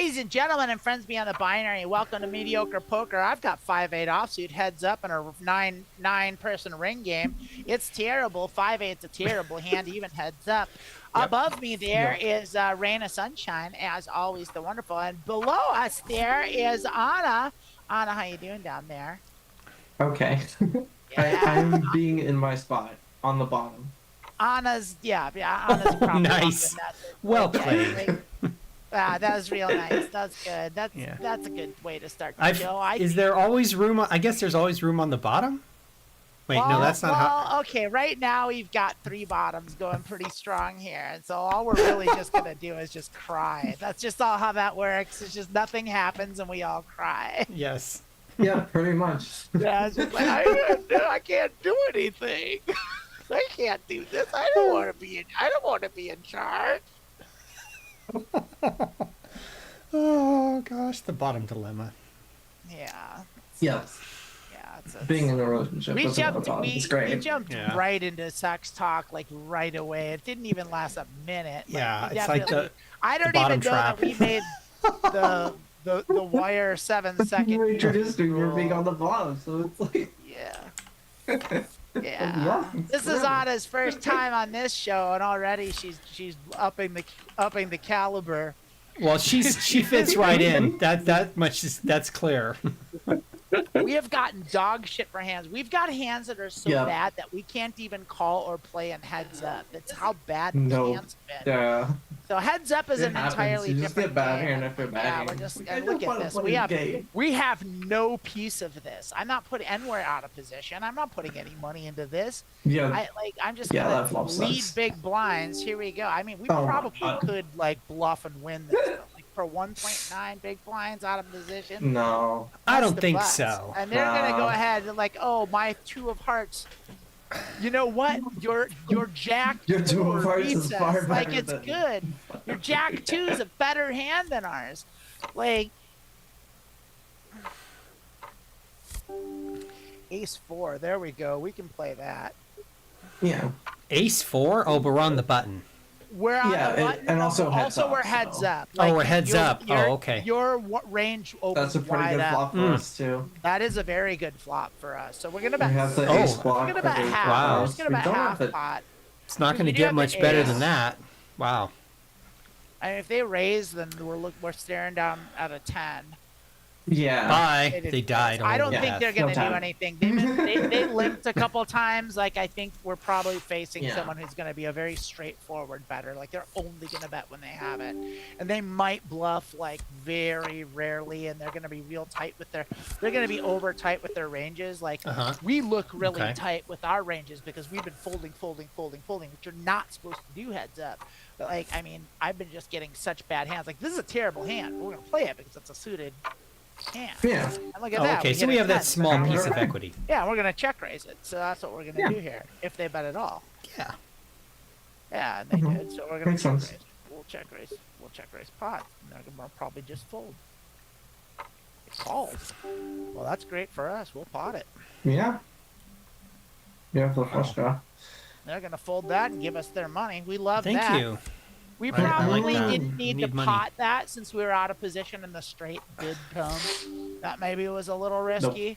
Ladies and gentlemen and friends beyond the binary, welcome to Medioker Poker. I've got 5-8 offsuit heads up in a 9 person ring game. It's terrible. 5-8's a terrible hand, even heads up. Yep. Above me there is Rayna Sunshine, as always, the wonderful. And below us there is Anna. Anna, how you doing down there? Okay. Yeah. I'm being in my spot on the bottom. Anna's Anna's probably nice. Well played. That was real nice. That's good. That's a good way to start the show. Is there always room? I guess there's always room on the bottom. Wait, no, that's not how. Okay, right now we've got 3 bottoms going pretty strong here, and so all we're really just gonna do is just cry. That's just all how that works. It's just nothing happens and we all cry. Yes. Yeah, pretty much. Yeah, it's just like I can't do anything. I can't do this. I don't want to be in charge. Oh gosh, the bottom dilemma. Yeah. Yes. Yeah. Being in a relationship. We jumped Yeah. right into sex talk like right away. It didn't even last a minute. Yeah, it's like I don't even know that we made the wire 7 second. You introduced me. We're being on the bottom, so it's like. Yeah. Yeah. This is Anna's first time on this show, and already she's upping the caliber. Well, she fits right in. That's clear. We have gotten dog shit for hands. We've got hands that are so bad that we can't even call or play in heads up. That's how bad these hands have been. Yeah. So heads up is an entirely different bad game. hand after bad we're just look at this. We have no piece of this. I'm not putting anywhere out of position. I'm not putting any money into this. Yeah. I'm just gonna lead big blinds. Here we go. I mean, we probably could like bluff and win this. But, like, for 1.9 big blinds out of position. No. I don't think so. And they're gonna go ahead and like, oh, my 2 of hearts. You know what? Your Jack Your 2 of hearts is far better. Like, it's good. Your Jack 2 is a better hand than ours. Like Ace 4. There we go. We can play that. Yeah. Ace 4. Oh, but we're on the button. We're on the button. And also heads up. We're heads up. Like, we're heads up. Okay. Your range opens. That's a pretty good flop for us too. That is a very good flop for us. So we're gonna bet. We have the ace block. We're gonna bet half. Wow. We're just gonna bet half pot. It's not going to get much better than that. Wow. I mean, if they raise, then we're staring down at a 10. Yeah. Bye. They died. I don't think they're going to do anything. They limped a couple times. Like, I think we're probably facing someone who's going to be a very straightforward better. Like, they're only going to bet when they have it. And they might bluff, like, very rarely. And they're going to be real tight with they're going to be over tight with their ranges. Like, we look really tight with our ranges because we've been folding, which you're not supposed to do heads up. But, like, I mean, I've been just getting such bad hands. Like, this is a terrible hand. But we're going to play it because it's a suited hand. Yeah. And look at that. Okay, so we have that small piece of equity. Yeah, we're going to check raise it. So that's what we're going to do here, if they bet at all. Yeah. Yeah, and they did. So we're going to check raise. We'll check raise pot. And they're going to probably just fold. It called. Well, that's great for us. We'll pot it. Yeah. Yeah, for the first draw. They're going to fold that and give us their money. We love that. Thank you. We probably didn't need to pot that since we were out of position in the straight bid cone. That maybe was a little risky. Nope.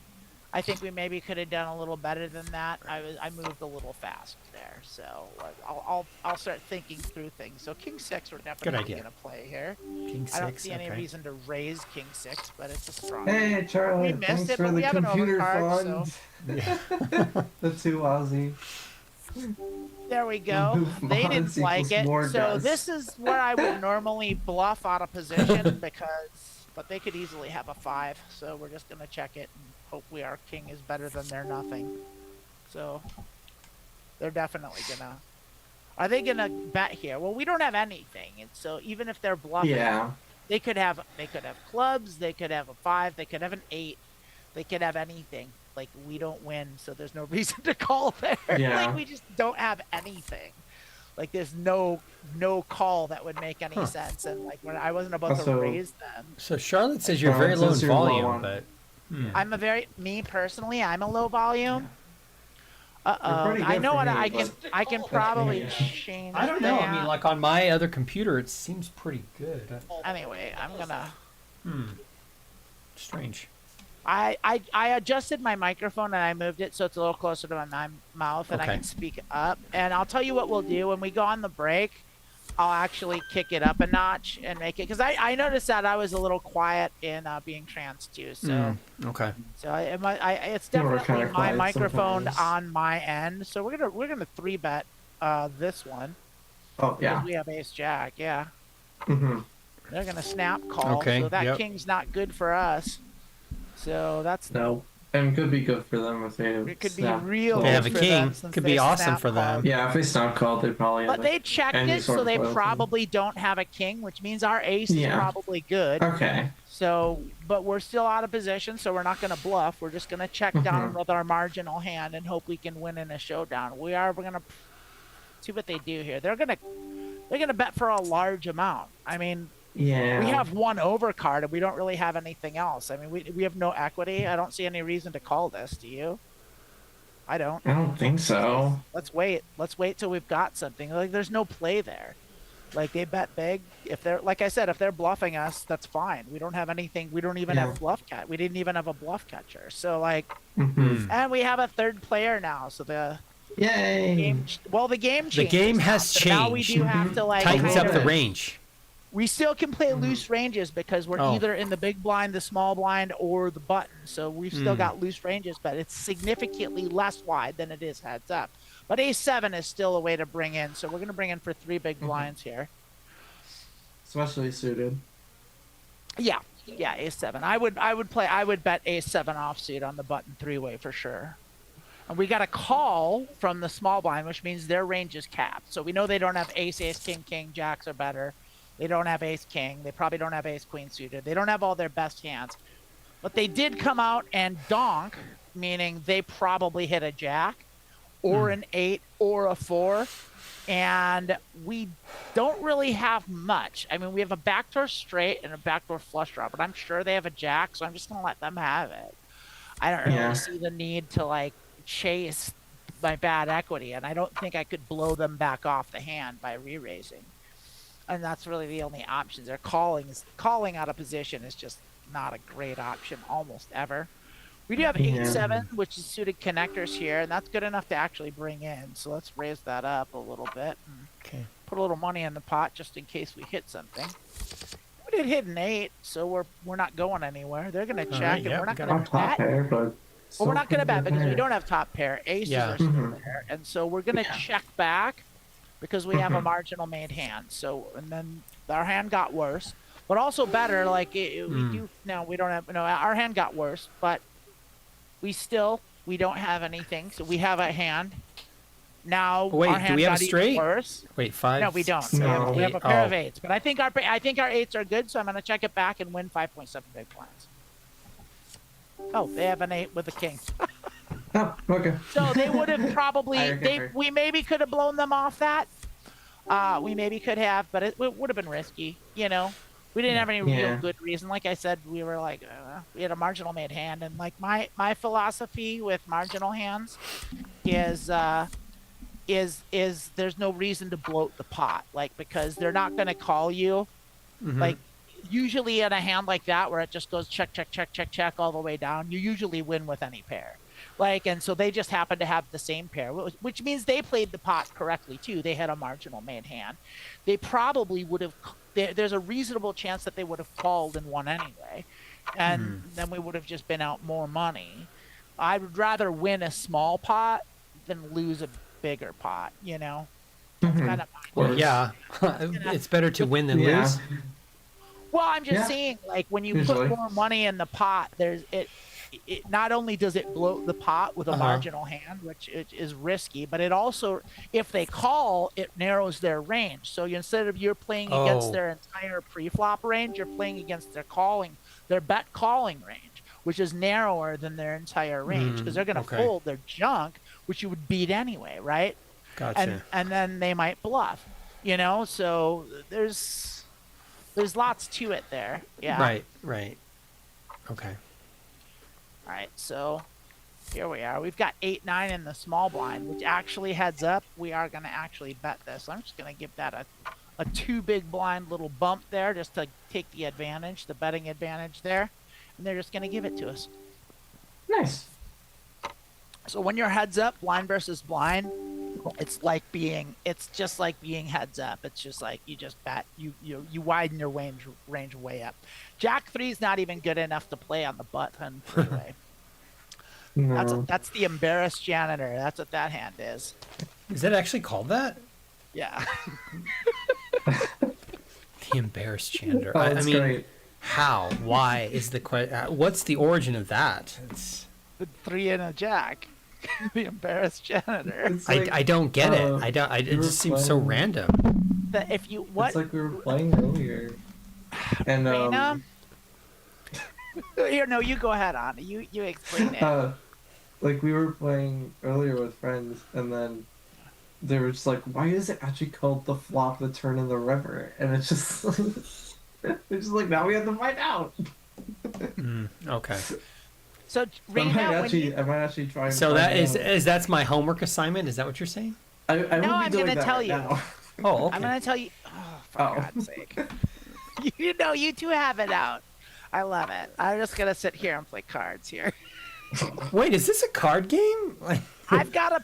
I think we maybe could have done a little better than that. I moved a little fast there, so I'll start thinking through things. So King 6 we're definitely going to play here. King 6. I don't see any reason to raise King 6, but it's a strong. Hey Charlie, we missed thanks it, for but the we have an computer overcard, fund. so. The 2 Aussie. There we go. They didn't like it. So this is where I would normally bluff out of position but they could easily have a 5. So we're just going to check it and hope our king is better than their nothing. So they're definitely going to. Are they going to bet here? Well, we don't have anything. And so even if they're bluffing, they could have clubs, they could have a 5, they could have an 8, they could have anything. Like, we don't win, so there's no reason to call there. Yeah. Like, we just don't have anything. Like, there's no call that would make any sense. And, like, when I wasn't about to raise them. So Charlotte says you're very low in volume, but... me personally, I'm a low volume. Uh-oh. I know what I can. I can probably Yeah. change. I don't know. I that. mean, like on my other computer, it seems pretty good. Anyway, I'm gonna. Strange. I adjusted my microphone and I moved it so it's a little closer to my mouth and I Okay. can speak up. And I'll tell you what we'll do when we go on the break. I'll actually kick it up a notch and make it because I noticed that I was a little quiet in being trans too. So Okay. so it's You were definitely kinda my quiet microphone sometimes. on my end. So we're gonna 3-bet this one Oh because yeah. we have ace jack. Yeah, Mm-hmm. they're gonna snap call. Okay, So that yep. king's not good for us. So that's No. And could be good for them if they it could be snap real call. They good have a for king. them since Could they be awesome snap for them. called. Yeah, if they snap called, they probably have But they checked any it, sort so of they loyalty. probably don't have a king, which means our ace is Yeah. probably good. Okay. So, but we're still out of position, so we're not going to bluff. We're just going to check down Mhm. with our marginal hand and hope we can win in a showdown. We're going to see what they do here. They're going to bet for a large amount. I mean, Yeah. we have one overcard and we don't really have anything else. I mean, we have no equity. I don't see any reason to call this. Do you? I don't. I don't think so. Let's wait. Let's wait till we've got something. Like, there's no play there. Like, they bet big. If they're, like I said, if they're bluffing us, that's fine. We don't have anything. We don't even Yeah. have bluff cat. We didn't even have a bluff catcher. So, like, Mm-hmm. and we have a third player now. So the Yay. game, well, the game changes. The game now. has So now we changed. do have to, like, Tightens kind up the of- range. We still can play loose ranges because we're Oh. either in the big blind, the small blind, or the button. So we've still got loose ranges, but it's significantly less wide than it is heads up. But a7 is still a way to bring in. So we're going to bring in for 3 big blinds here. Especially suited. Yeah, a7. I would bet a7 offsuit on the button 3-way for sure. And we got a call from the small blind, which means their range is capped. So we know they don't have ace, king, jacks are better. They don't have ace king. They probably don't have ace queen suited. They don't have all their best hands. But they did come out and donk, meaning they probably hit a jack or an 8 or a 4. And we don't really have much. I mean, we have a backdoor straight and a backdoor flush draw, but I'm sure they have a jack, so I'm just going to let them have it. I don't really Yeah. see the need to, like, chase my bad equity, and I don't think I could blow them back off the hand by re-raising. And that's really the only options. They're calling out of position is just not a great option almost ever. We do have 8-7, which is suited connectors here, and that's good enough to actually bring in. So let's raise that up a little bit and put a little money in the pot just in case we hit something. We did hit an 8, so we're not going anywhere. They're gonna check, and we're not gonna Not top bet. pair, but Well, we're not gonna bet because we don't have top pair. Aces Yeah. are still there, and so we're gonna check back because we have a marginal made hand. So, and then our hand got worse, but also better. Like we do now, we don't have our hand got worse, but we don't have anything. So we have a hand now. Wait, our do hand we have a got even straight? worse. Wait, 5? No, we don't. No. We have a pair of Oh. 8s, but I think our 8s are good. So I'm gonna check it back and win 5.7 big blinds. Oh, they have an 8 with a king. Oh, okay. So they would have probably Okay. we maybe could have blown them off that. We maybe could have, but it would have been risky. You know, we didn't have any real good reason. Like I said, we were like we had a marginal made hand, and like my philosophy with marginal hands is there's no reason to bloat the pot, like because they're not going to call you, like. Usually in a hand like that where it just goes check all the way down, you usually win with any pair. Like, and so they just happen to have the same pair, which means they played the pot correctly too. They had a marginal made hand. They probably would have, there's a reasonable chance that they would have called and won anyway. And then we would have just been out more money. I would rather win a small pot than lose a bigger pot, you know? That's kind of Well, yeah. It's better to win than Yeah. lose. Well, I'm just saying, like, when you Usually. put more money in the pot, it not only does it bloat the pot with a marginal hand, which is risky, but it also, if they call, it narrows their range. So instead of you're playing against their entire pre-flop range, you're playing against their bet calling range, which is narrower than their entire range because they're going to fold their junk, which you would beat anyway, right? Gotcha. And then they might bluff, you know. So there's lots to it there. Yeah. Right. Okay. All right. So Here we are. We've got 8-9 in the small blind, which actually heads up. We are going to actually bet this. I'm just going to give that a 2 big blind little bump there just to take the advantage, the betting advantage there. And they're just going to give it to us. Nice. So when you're heads up, blind versus blind, it's just like being heads up. It's just like you just bet, you widen your range way up. Jack 3 is not even good enough to play on the button freeway. No. That's the embarrassed janitor. That's what that hand is. Is it actually called that? Yeah. The embarrassed janitor. Oh, I that's mean, great. how? Why is the question? What's the origin of that? The 3 and a jack. The embarrassed janitor. It's like, I don't get it. I don't. It we were just seems so playing- random. That if you what? It's like we were playing earlier. And Rayna? Here, no, you go ahead on. You explain it. like we were playing earlier with friends, and then they were just like, "Why is it actually called the flop, the turn, and the river?" And it's just, it's just like now we have to find out. Okay. So I might Rayna, I might actually try. And So find that out. is that's my homework assignment. Is that what you're saying? I No, would be I'm doing gonna that tell right you. now. Oh, okay. I'm gonna tell you. Oh, for Oh. God's sake! You know, you two have it out. I love it. I'm just gonna sit here and play cards here. Wait, is this a card game? I've got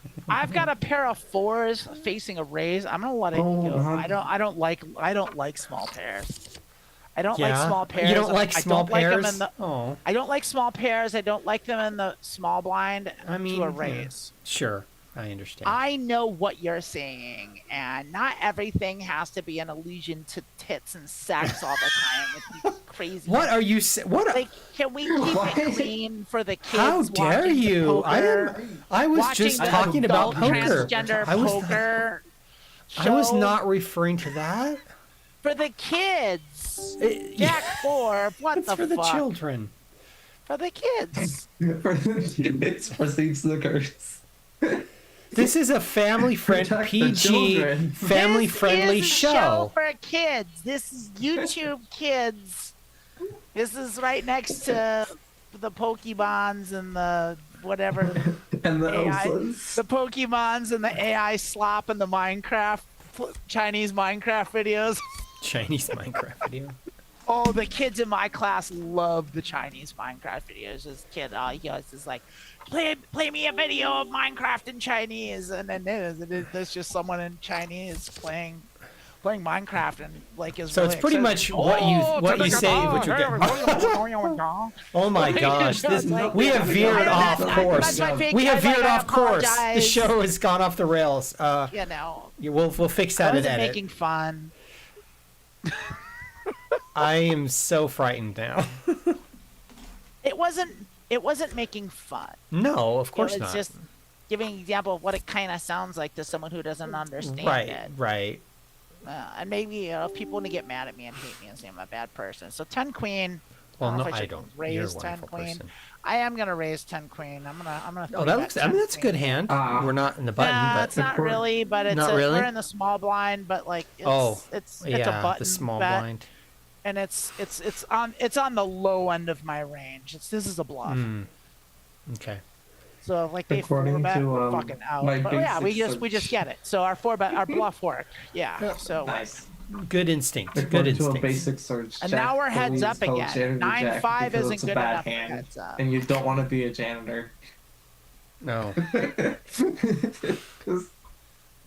a pair of 4s facing a raise. I'm gonna let it Oh, go. God. I don't like small pairs. I don't like Yeah? small pairs. You don't like I small don't like them pairs? in the, Oh, I don't like small pairs. I don't like them in the small blind I mean, to a raise. sure. I understand. I know what you're saying, and not everything has to be an allusion to tits and sex all the time with these crazy. What are you? What? Like, can we keep What? it clean for the kids? How dare watching the you? poker, I was watching just the talking about adult poker. transgender I was poker. I was show not referring to that. for the kids. It- Jack 4. What It's the for the fuck? children. For the kids. It's proceeds the curse. This is a family friend Protect the PG children. family friendly This is a show for kids. This is YouTube Kids. This is right next to the Pokemons and the whatever. And the AI, Elsas. the Pokemons and the AI slop and the Minecraft Chinese Minecraft videos. Chinese Minecraft video. Oh, the kids in my class love the Chinese Minecraft videos. This kid, he always is like, play me a video of Minecraft in Chinese, and then there's just someone in Chinese playing Minecraft and like is. So really it's pretty excited. much what you say. What you get. Oh Oh my gosh! This, Like, we have veered off course. That's my fake We have guy's like, veered I off course. The apologize. show has gone off the rails. You know, We'll fix I that in wasn't edit. making fun. I am so frightened now. It wasn't making fun. No, of course It was not. just giving an example of what it kind of sounds like to someone who doesn't understand Right, it. right. And maybe if people want to get mad at me and hate me and say I'm a bad person. So 10 queen. Well, don't know no, if I should don't. Raise You're a 10 wonderful queen. person. I am gonna raise 10 queen. I'm gonna. Oh, that looks. I mean, that's a good hand. We're not in the button, Nah, but it's not really, but it's Not really? we're in the small blind, but like it's it's yeah, a button the small bet, blind. and it's on the low end of my range. This is a bluff. Okay. So like they According 4-bet, to, we're fucking out. my But yeah, we basic just search. get it. So our 4-bet, our bluff work. Yeah. So Nice. Good instinct. Good According to a instinct. basic search. And Jack now we're heads believes up called again. Janitor Jack 9-5 because isn't it's a good bad enough for hand, heads up. and you don't want to be a janitor. No.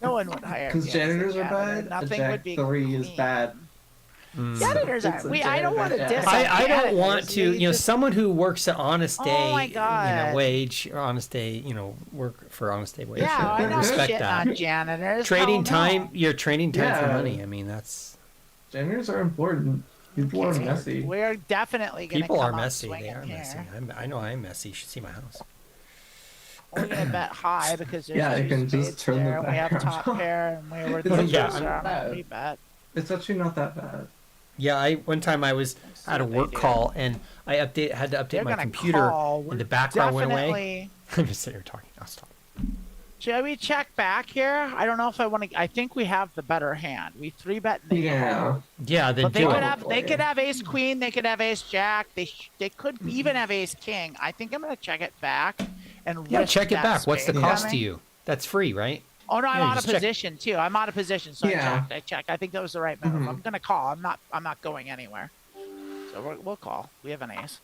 No one would hire me Because as a janitors are janitor. bad. Nothing Jack would be 3 is clean. bad. Janitors It's are. a I don't want to janitor diss. jack. I don't janitors. want to, They you know, just- someone who works an honest day, Oh my God. wage, or honest day, work for honest day wage. Yeah, I'm not respect shitting that. on janitors. Trading Hell no. time, you're trading time for Yeah. money. I mean, that's Janitors are important. People are messy. We're definitely gonna people come are out messy. swinging They are here. messy. I know I'm messy. You should see my house. We're gonna bet high because there's Yeah, you two can just spades turn the there. We have background top off. pair and we were It's the actually Yeah, loser not on a bad. free bet. It's actually not that bad. Yeah, one time I was at a what they work do. call and I had to update They're my gonna computer call. and We're the background went away. definitely- I'm just sitting here talking. I'll stop. Should we check back here? I don't know if I want to. I think we have the better hand. We 3-bet. and they Yeah. call. Yeah, then But they do could it. have. They could have ace queen. They could have ace jack. They could even have ace king. I think I'm gonna check it back and Yeah, risk check it that back. What's the spade cost to coming. you? That's free, right? Oh no, I'm Yeah, out of just check. position too. I'm out of position, so Yeah. I checked. I think that was the right move. I'm gonna call. I'm not going anywhere. So we'll call. We have an ace.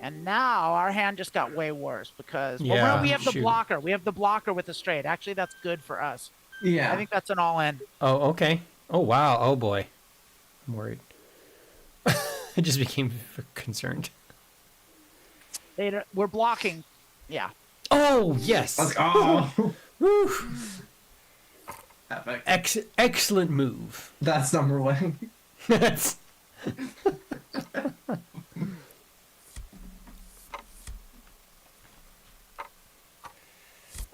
And now our hand just got way worse because well, no, we have the shoot. blocker. We have the blocker with the straight. Actually, that's good for us. Yeah. I think that's an all-in. Oh, okay. Oh, wow. Oh, boy. I'm worried. I just became concerned. We're blocking. Yeah. Oh, yes. Oh. Woo. Epic. Excellent move. That's number one. That's...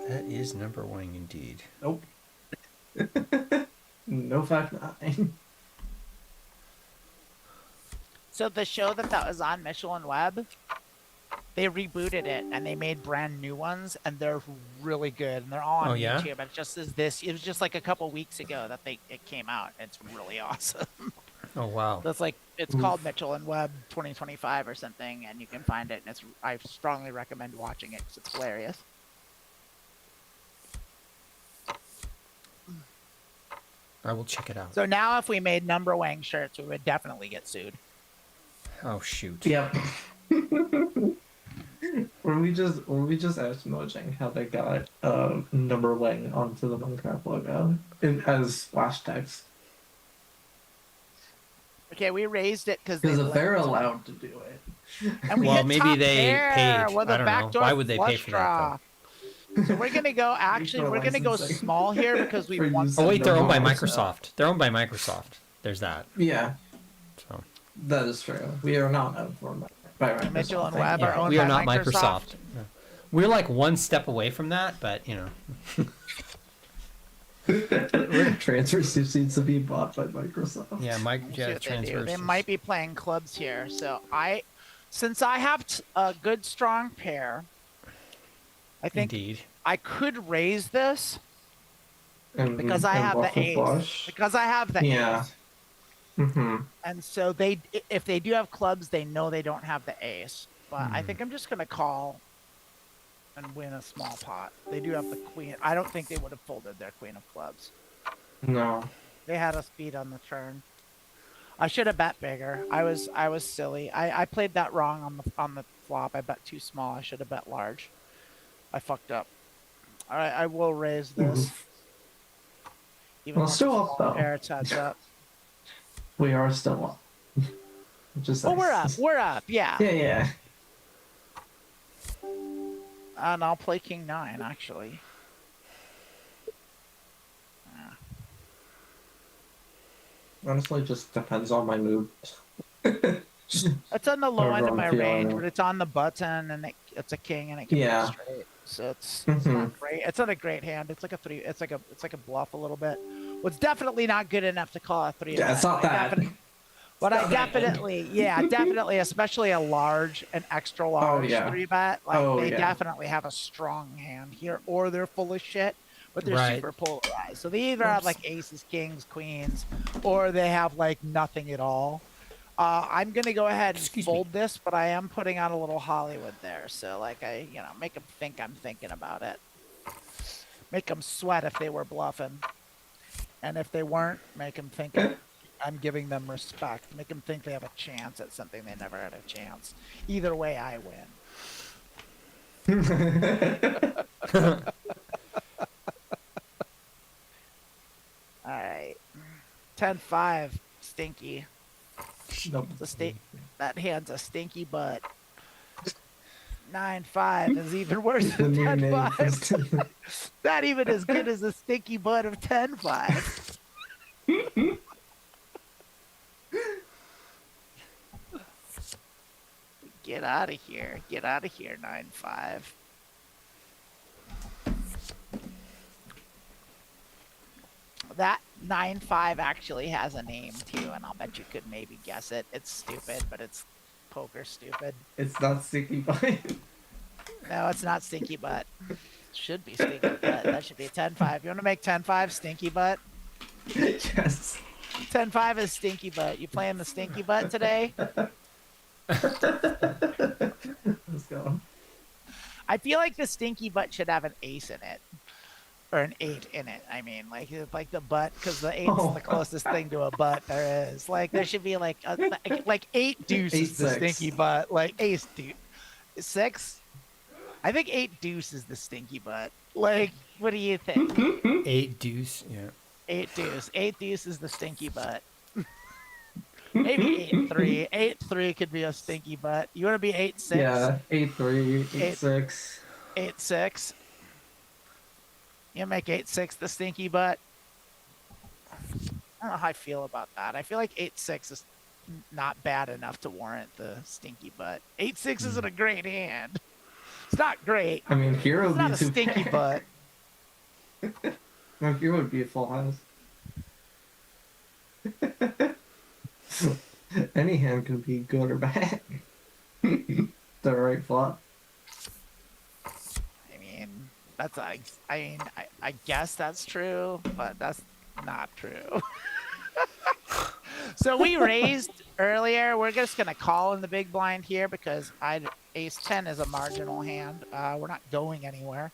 That is number one indeed. Nope. No 5-9. So the show that was on Mitchell and Webb, they rebooted it and they made brand new ones, and they're really good. And they're all on YouTube. And it was just like a couple weeks ago that it came out. It's really awesome. Oh, wow. That's like it's called Mitchell and Webb 2025 or something, and you can find it. And I strongly recommend watching it because it's hilarious. I will check it out. So now, if we made number Wang shirts, we would definitely get sued. Oh, shoot. Yep. When we just asked Mojang how they got number Wang onto the Minecraft logo as splash text. Okay, we raised it because Because they're allowed to do it. And we Well, hit maybe top they pair paid. with a I don't know. backdoor Why would they pay flush for that, draw. So we're gonna go. Actually, we're gonna go licensing. small here because we For won. use Oh, wait, they're owned by No. Microsoft. They're owned by Microsoft. There's that. Yeah, So that is true. We are not known for by Microsoft. Mitchell and Thank Webb you. are owned we are by not Microsoft. No. We're like one step away from that, but, you know. Transverse seems to be bought by Microsoft. Yeah, See what they do. Transverse. They might be playing clubs here. So since I have a good strong pair, I think Indeed. I could raise this And, because I and have bluff the and ace. flush. Because I have the Yeah. ace. Mm-hmm. And so if they do have clubs, they know they don't have the ace. But I think I'm just gonna call and win a small pot. They do have the queen. I don't think they would have folded their queen of clubs. No. They had us beat on the turn. I should have bet bigger. I was silly. I played that wrong on the flop. I bet too small. I should have bet large. I fucked up. All right, I will raise this. Even Well, though still it's up, small though. pair, it's heads up. We are still up. Just Oh, we're up. We're up. Yeah. Yeah, yeah. And I'll play king 9 actually. Honestly, just depends on my mood. It's on the low end of my However I'm range, feeling. but it's on the button, and it's a king, and it can Yeah. be straight. So it's not great. It's not a great hand. It's like a 3. It's like a bluff a little bit. Well, it's definitely not good enough to call a 3. Yeah, it's not that. But I not that good. definitely, especially a large, an extra large yeah. 3-bet. Like Oh, they yeah. definitely have a strong hand here, or they're full of shit, but they're Right. super polarized. So they either have like aces, kings, queens, or they have like nothing at all. I'm gonna go ahead and Excuse me. fold this, but I am putting on a little Hollywood there. So like make them think I'm thinking about it. Make them sweat if they were bluffing, and if they weren't, make them think I'm giving them respect. Make them think they have a chance at something they never had a chance. Either way, I win. All right, 10-5, stinky. Nope. That hand's a stinky butt. 9-5 is even worse The than new name 10-5. for- Not even as good as the stinky butt of 10-5. Get out of here. Get out of here, 9-5. That 9-5 actually has a name too, and I'll bet you could maybe guess it. It's stupid, but it's poker stupid. It's not sticky bite. No, it's not stinky butt. Should be stinky butt. That should be 10-5. You want to make 10-5 stinky butt? Yes. 10-5 is stinky butt. You playing the stinky butt today? Let's go. I feel like the stinky butt should have an ace in it. Or an 8 in it. I mean, like the butt, because the 8's the closest thing to a butt there is. Like there should be like 8 deuce is the 8-6. stinky butt. Like ace deuce 6. I think 8 deuce is the stinky butt. Like, what do you think? 8 deuce. Yeah. 8 deuce. 8 deuce is the stinky butt. Maybe 8-3. 8-3 could be a stinky butt. You want to be 8-6? Yeah, 8-3, 8-6. 8-6. You make 8-6 the stinky butt. I don't know how I feel about that. I feel like 8-6 is not bad enough to warrant the stinky butt. 8-6 isn't a great hand. It's not great. I mean, Hero It's would not be a too stinky bad. butt. No, Hero would be a full house. Any hand can be good or bad. The right flop. I mean, that's I guess that's true, but that's not true. So we raised earlier. We're just gonna call in the big blind here because ace 10 is a marginal hand. We're not going anywhere.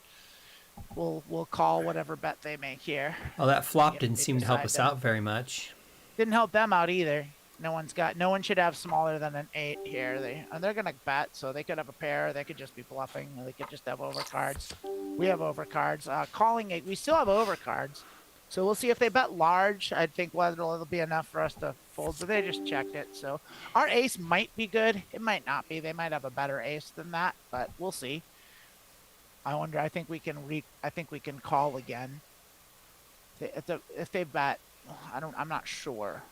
We'll call whatever bet they make here. Oh, that flop If didn't they seem to help decide us to- out very much. Didn't help them out either. No one should have smaller than an 8 here. They're gonna bet, so they could have a pair. They could just be bluffing. They could just have overcards. We have overcards. Calling it. We still have overcards. So we'll see if they bet large. I think it'll be enough for us to fold. But they just checked it. So our ace might be good. It might not be. They might have a better ace than that, but we'll see. I wonder. I think we can call again. If they bet, I'm not sure.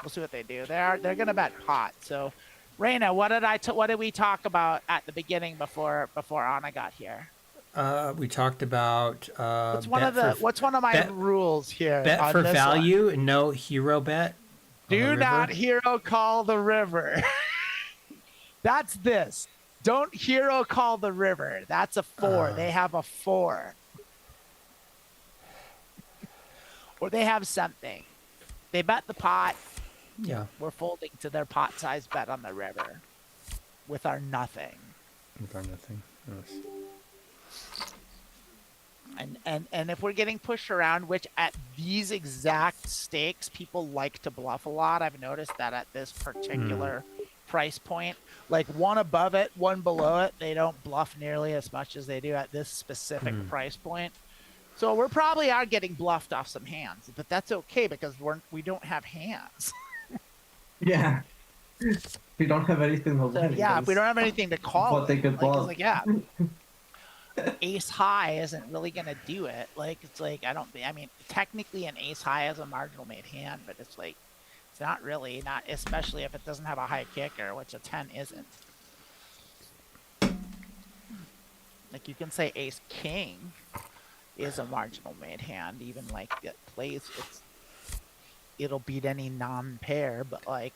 We'll see what they do. They're gonna bet pot. So, Rayna, what did we talk about at the beginning before Anna got here? We talked about what's one of my rules here? Bet on for this value, no hero bet. Do not hero call the river. That's this. Don't hero call the river. That's a 4. They have a 4. Or they have something. They bet the pot. Yeah. We're folding to their pot size bet on the river with our nothing. With our nothing. Yes. And if we're getting pushed around, which at these exact stakes, people like to bluff a lot. I've noticed that at this particular price point, like one above it, one below it, they don't bluff nearly as much as they do at this specific price point. So we're probably are getting bluffed off some hands, but that's okay because we don't have hands. Yeah. We don't have anything to win. Yeah, if we don't have anything to call, what they could bluff. Ace high isn't really gonna do it. Like it's like I mean, technically an ace high is a marginal made hand, but it's like it's not really, not especially if it doesn't have a high kicker, which a 10 isn't. Like you can say ace king is a marginal made hand, even like it plays it'll beat any non-pair, but like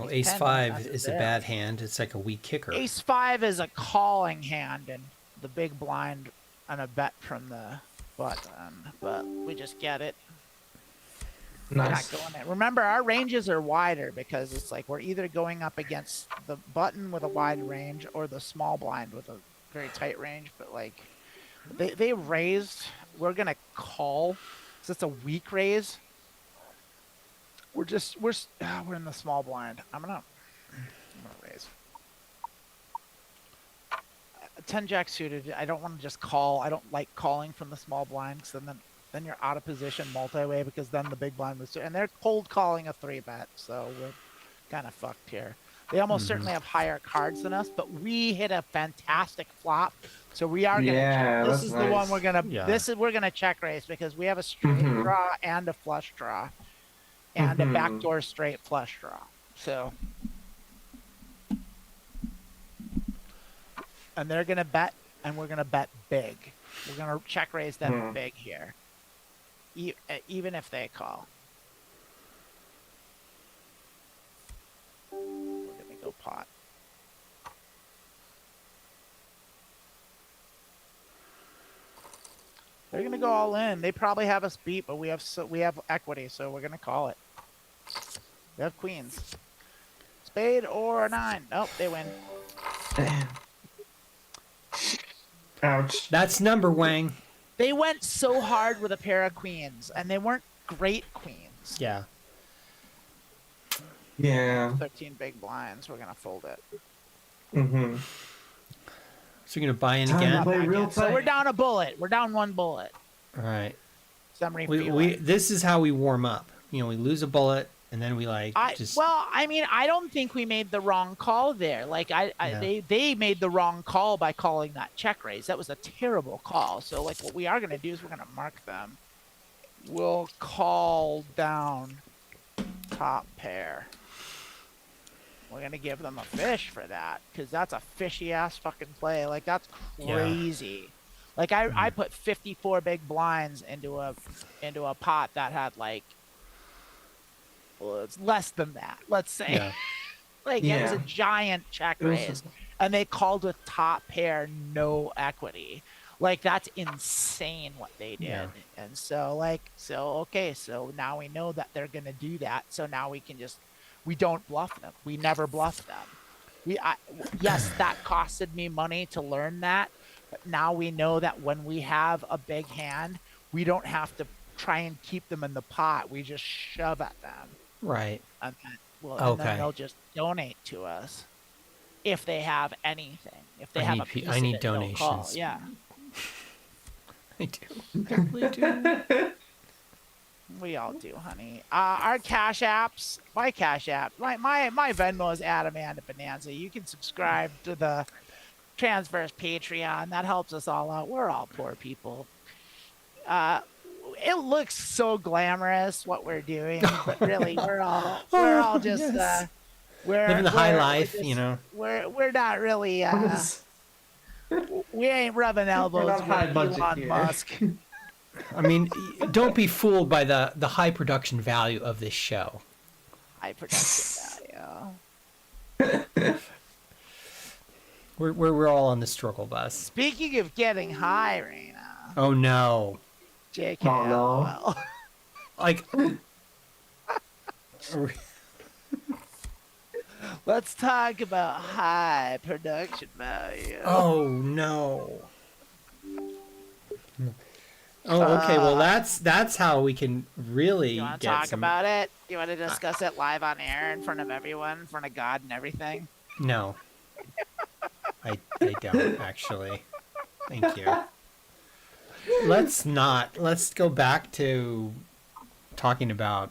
ace 5 is a bad hand. It's like a weak kicker. Ace 5 is a calling hand and the big blind on a bet from the button, but we just get it. Nice. We're not going there. Remember, our ranges are wider because it's like we're either going up against the button with a wide range or the small blind with a very tight range, but like they raised. We're gonna call. So it's a weak raise. We're in the small blind. I'm gonna raise. 10 jack suited. I don't want to just call. I don't like calling from the small blind because then you're out of position multi-way because then the big blind was, and they're cold calling a 3-bet, so we're kind of fucked here. They almost certainly have higher cards than us, but we hit a fantastic flop, so we are gonna. Yeah, this is nice. the one we're gonna. Yeah. We're gonna check raise because we have a straight draw and a flush draw, and a backdoor straight flush draw. So. And they're going to bet, and we're going to bet big. We're going to check raise them big here, even if they call. We're going to go pot. They're going to go all in. They probably have us beat, but we have equity, so we're going to call it. They have queens. Spade or 9. Nope, they win. Ouch. That's number, Wang. They went so hard with a pair of queens, and they weren't great queens. Yeah. Yeah. 13 big blinds. We're gonna fold it. Mm-hmm. So you're gonna buy in Time to again? play real So tight. we're down a bullet. We're down one bullet. All right. Somebody This is how we warm up. You know, we lose a bullet and then we Well, I mean, I don't think we made the wrong call there. Like they made the wrong call by calling that check raise. That was a terrible call. So like what we are gonna do is we're gonna mark them. We'll call down top pair. We're gonna give them a fish for that because that's a fishy ass fucking play. Like that's crazy. Like I put 54 big blinds into a pot that had like, well, it's less than that. Let's say, like it was a giant check raise, and they called with top pair, no equity. Like that's insane what they did. Yeah. And so okay, so now we know that they're gonna do that. So now we don't bluff them. We never bluff them. Yes, that costed me money to learn that, but now we know that when we have a big hand, we don't have to try and keep them in the pot. We just shove at them. Right. And then they'll just donate to us if they have anything. If they have a piece I need of it, they'll call. donations. Yeah. I do. Definitely do. We all do, honey. Our cash apps, my cash app, my Venmo is at Amanda Bonanza. You can subscribe to the Transverse Patreon. That helps us all out. We're all poor people. It looks so glamorous what we're doing, but really we're all just we're living the high life, just, you know. We're not really we ain't rubbing elbows not high with budget Elon here. Musk. I mean, don't be fooled by the high production value of this show. High production value. We're all on the struggle bus. Speaking of getting high, Rayna. Oh no. JK. Oh, no. LOL. Like Let's talk about high production value. oh no. Oh, okay. Well, that's how we can really You want to get talk some. about it? You want to discuss it live on air in front of everyone, in front of God and everything? No, I don't actually. Thank you. Let's not. Let's go back to talking about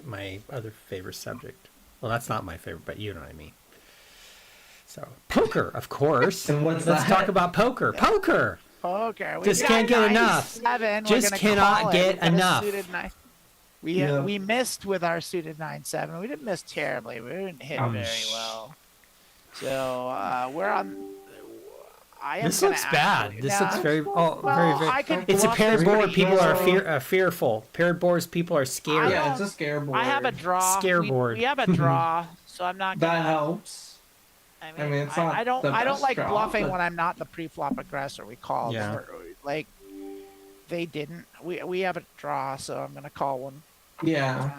my other favorite subject. Well, that's not my favorite, but you know what I mean. So poker, of course. And what's Let's that? talk about poker. Poker. Poker. We Just got can't get 9-7. enough. We're Just gonna cannot call it. get We got a enough. suited nine. Yeah. We missed with our suited 9-7. We didn't miss terribly. We didn't hit very well. So we're on. This looks bad. This looks very, I could It's a bluff paired this board. pretty People are easily. fearful. Paired boards. People are scared. Yeah, it's a scare board. I have a draw. Scare we, board. We have a draw, so I'm not gonna. That helps. I I mean, it's not I don't the best like draw, bluffing but- when I'm not the pre-flop aggressor. We call like they didn't. We have a draw, so I'm gonna call one. Yeah.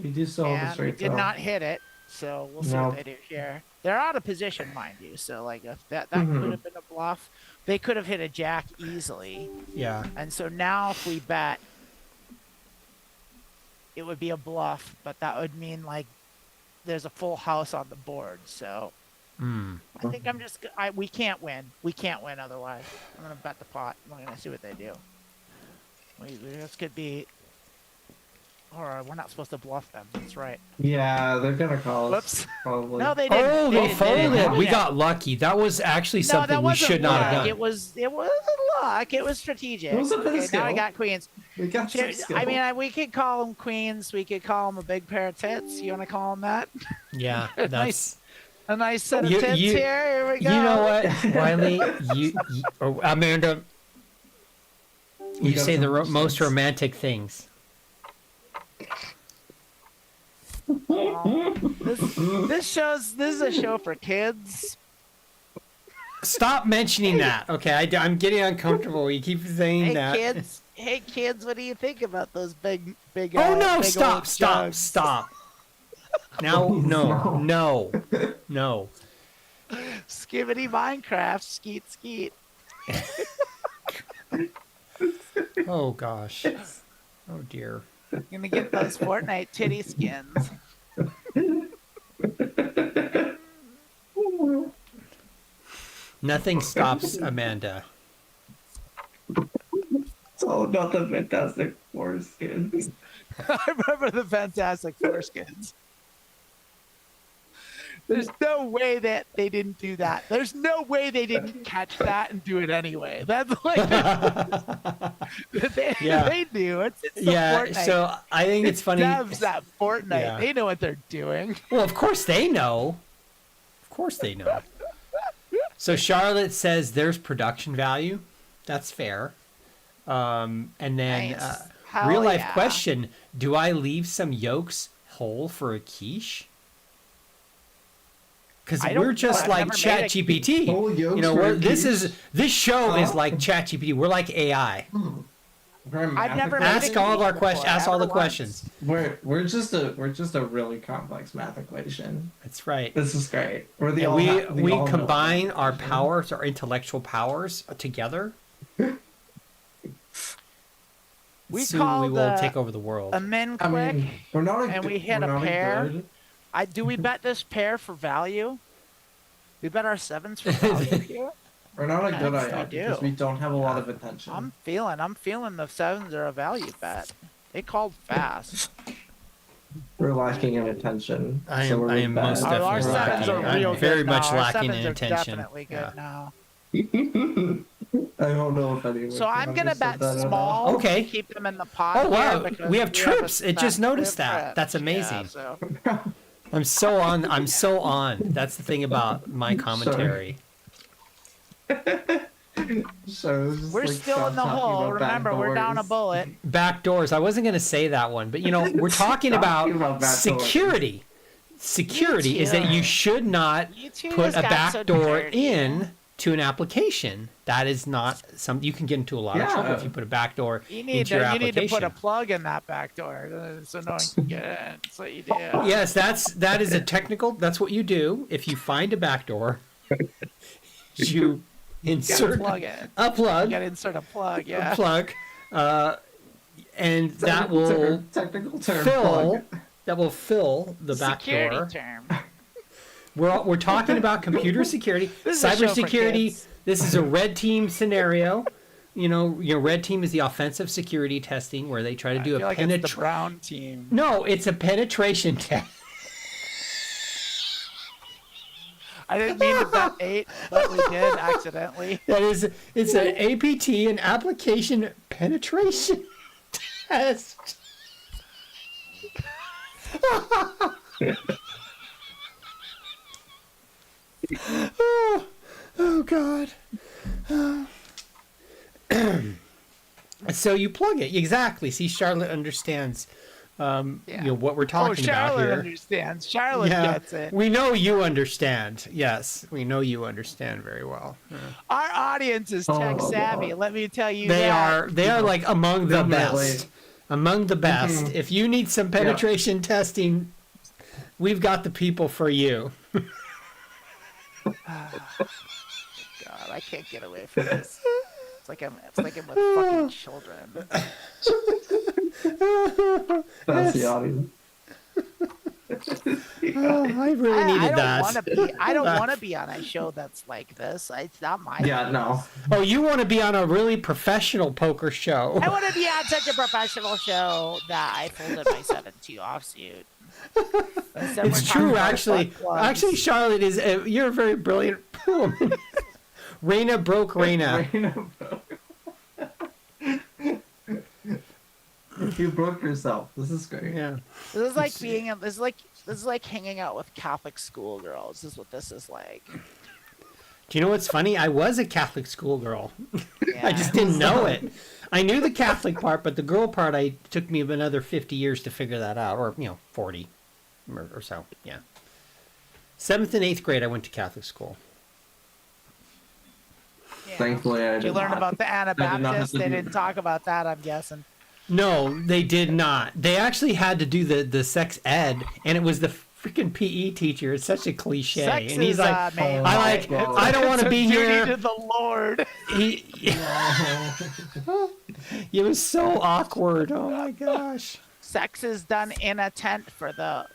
We do still have a And we straight did draw. not hit it, so we'll see No. what they do here. They're out of position, mind you. So like if that Mhm. could have been a bluff. They could have hit a jack easily, Yeah. and so now if we bet, it would be a bluff, but that would mean like there's a full house on the board. So Mm. I think I'm just we can't win. We can't win otherwise. I'm gonna bet the pot. I'm gonna see what they do. This could be, or we're not supposed to bluff them. That's right. Yeah, they're gonna call us. Whoops. Probably. No, they didn't. Oh, they didn't folded. We Yeah. got lucky. That was actually No, something that we wasn't should not luck. have done. It was luck. It was strategic. It was a bit of Okay, now I skill. got queens. We got some Here, skill. I mean, we could call them queens. We could call them a big pair of tits. You want to call them that? Yeah, that's. A nice set of You- tits you- here. Here we go. You know what, Wiley? Or Amanda, We you got say the some most sense. romantic things. This is a show for kids. Stop mentioning that. Okay, I'm getting uncomfortable. You keep saying Hey that. kids, what do you think about those big? Oh no! big Stop! old Stop! jugs? Stop! Now, no. Skibbity Minecraft, skeet skeet. Oh gosh. Oh dear. Gonna get those Fortnite titty skins. Nothing stops Amanda. It's all about the Fantastic Four skins. I remember the Fantastic Four skins. There's no way that they didn't do that. There's no way they didn't catch that and do it anyway. That's like they knew it's the Fortnite. So I think it's funny. Devs that Fortnite, Yeah. they know what they're doing. Well, of course they know. Of course they know. So Charlotte says there's production value. That's fair. And then Nice. Hell real life yeah. question: do I leave some yolks whole for a quiche? Because I don't we're just know. I've like never Chat made a GPT. Whole yolks You know, for a this show is Huh? like Chat GPT. We're like AI. I've never made Ask a all of our quiche questions. before, Ask all the ever once. questions. We're just a really complex math equation. That's right. This is great. We're the And all we all combine know. our powers, our intellectual powers, together. We Soon call we will the take over the world. a min I quick. mean, we're not a and good- we hit we're a not pair. good- Do we bet this pair for value? We bet our sevens for value here. We're not a good Yes, I idea because do. we don't have a lot of attention. I'm feeling the sevens are a value bet. They called fast. We're lacking in attention. I so am- we're I am bad. most Our definitely sevens lacking. are I'm real very good much now. Our lacking in sevens are attention. definitely good Yeah. now. I don't know if anyone. So can I'm gonna understand bet that at all. small. Okay. To keep them in the pot. Oh, wow. here because We have a trips. It just we have noticed that. trips. That's amazing. Yeah, so. I'm so on. I'm so on. That's the thing about my commentary. So it's just We're like still stop in the talking hole. about Remember, we're down a backdoors. bullet. Back doors. I wasn't going to say that one, but we're talking about Talking about back doors. security. Security is that you too. should not You two put just a got back so door dirty. in to an application. That is not some. You can get into a lot of Yeah. trouble if you put a back door You need into your to application. put a plug in that back door so no one can get in. That's what you do. Yes, that is a technical. That's what you do. If you find a back door, you You gotta insert plug it. a You plug, gotta insert a plug, a yeah. plug, and that will technical term. fill. That will fill the back Security door. term. We're talking about computer security, This is a show for cybersecurity. kids. This is a red team scenario. Your red team is the offensive security testing where they try to I do feel a like it's the penetration. brown team. No, it's a penetration test. I didn't mean to bet 8, but we did accidentally. It's an APT, an application penetration test. oh God. So you plug it exactly. See, Charlotte understands. What we're talking about Charlotte here. understands. Charlotte gets it. We know you understand. Yes, we know you understand very well. Yeah. Our audience is tech savvy. Let me tell you They that. are like among the Definitely. best. Among the best. Mhm. If you need some penetration testing, we've got the people for you. God, I can't get away from this. It's like I'm with fucking children. That's the audience. Oh, I really needed that. I don't want to be on a show that's like this. It's not my. Yeah, no. Oh, you want to be on a really professional poker show? I want to be on such a professional show that I folded my 7-2 offsuit. Instead, It's we're talking true, about actually. butt plugs. Actually, Charlotte you're a very brilliant woman. Rayna broke Rayna. You broke yourself. This is great. Yeah. This is like this is like hanging out with Catholic schoolgirls. This is what this is like. Do you know what's funny? I was a Catholic schoolgirl. Yeah. I just didn't know it. I knew the Catholic part, but the girl part, took me another 50 years to figure that out, or 40 or so. Yeah. 7th and 8th grade, I went to Catholic school. Yeah. Thankfully, I Did you did learn not. about the not have Anabaptists? to They do didn't talk about that, I'm guessing. No, they did not. They actually had to do the sex ed, and it was the freaking PE teacher. It's such a cliche. Sex And he's is, like, man, I don't want to be duty here. to the Lord. It was so awkward. Oh my gosh. Sex is done in a tent for the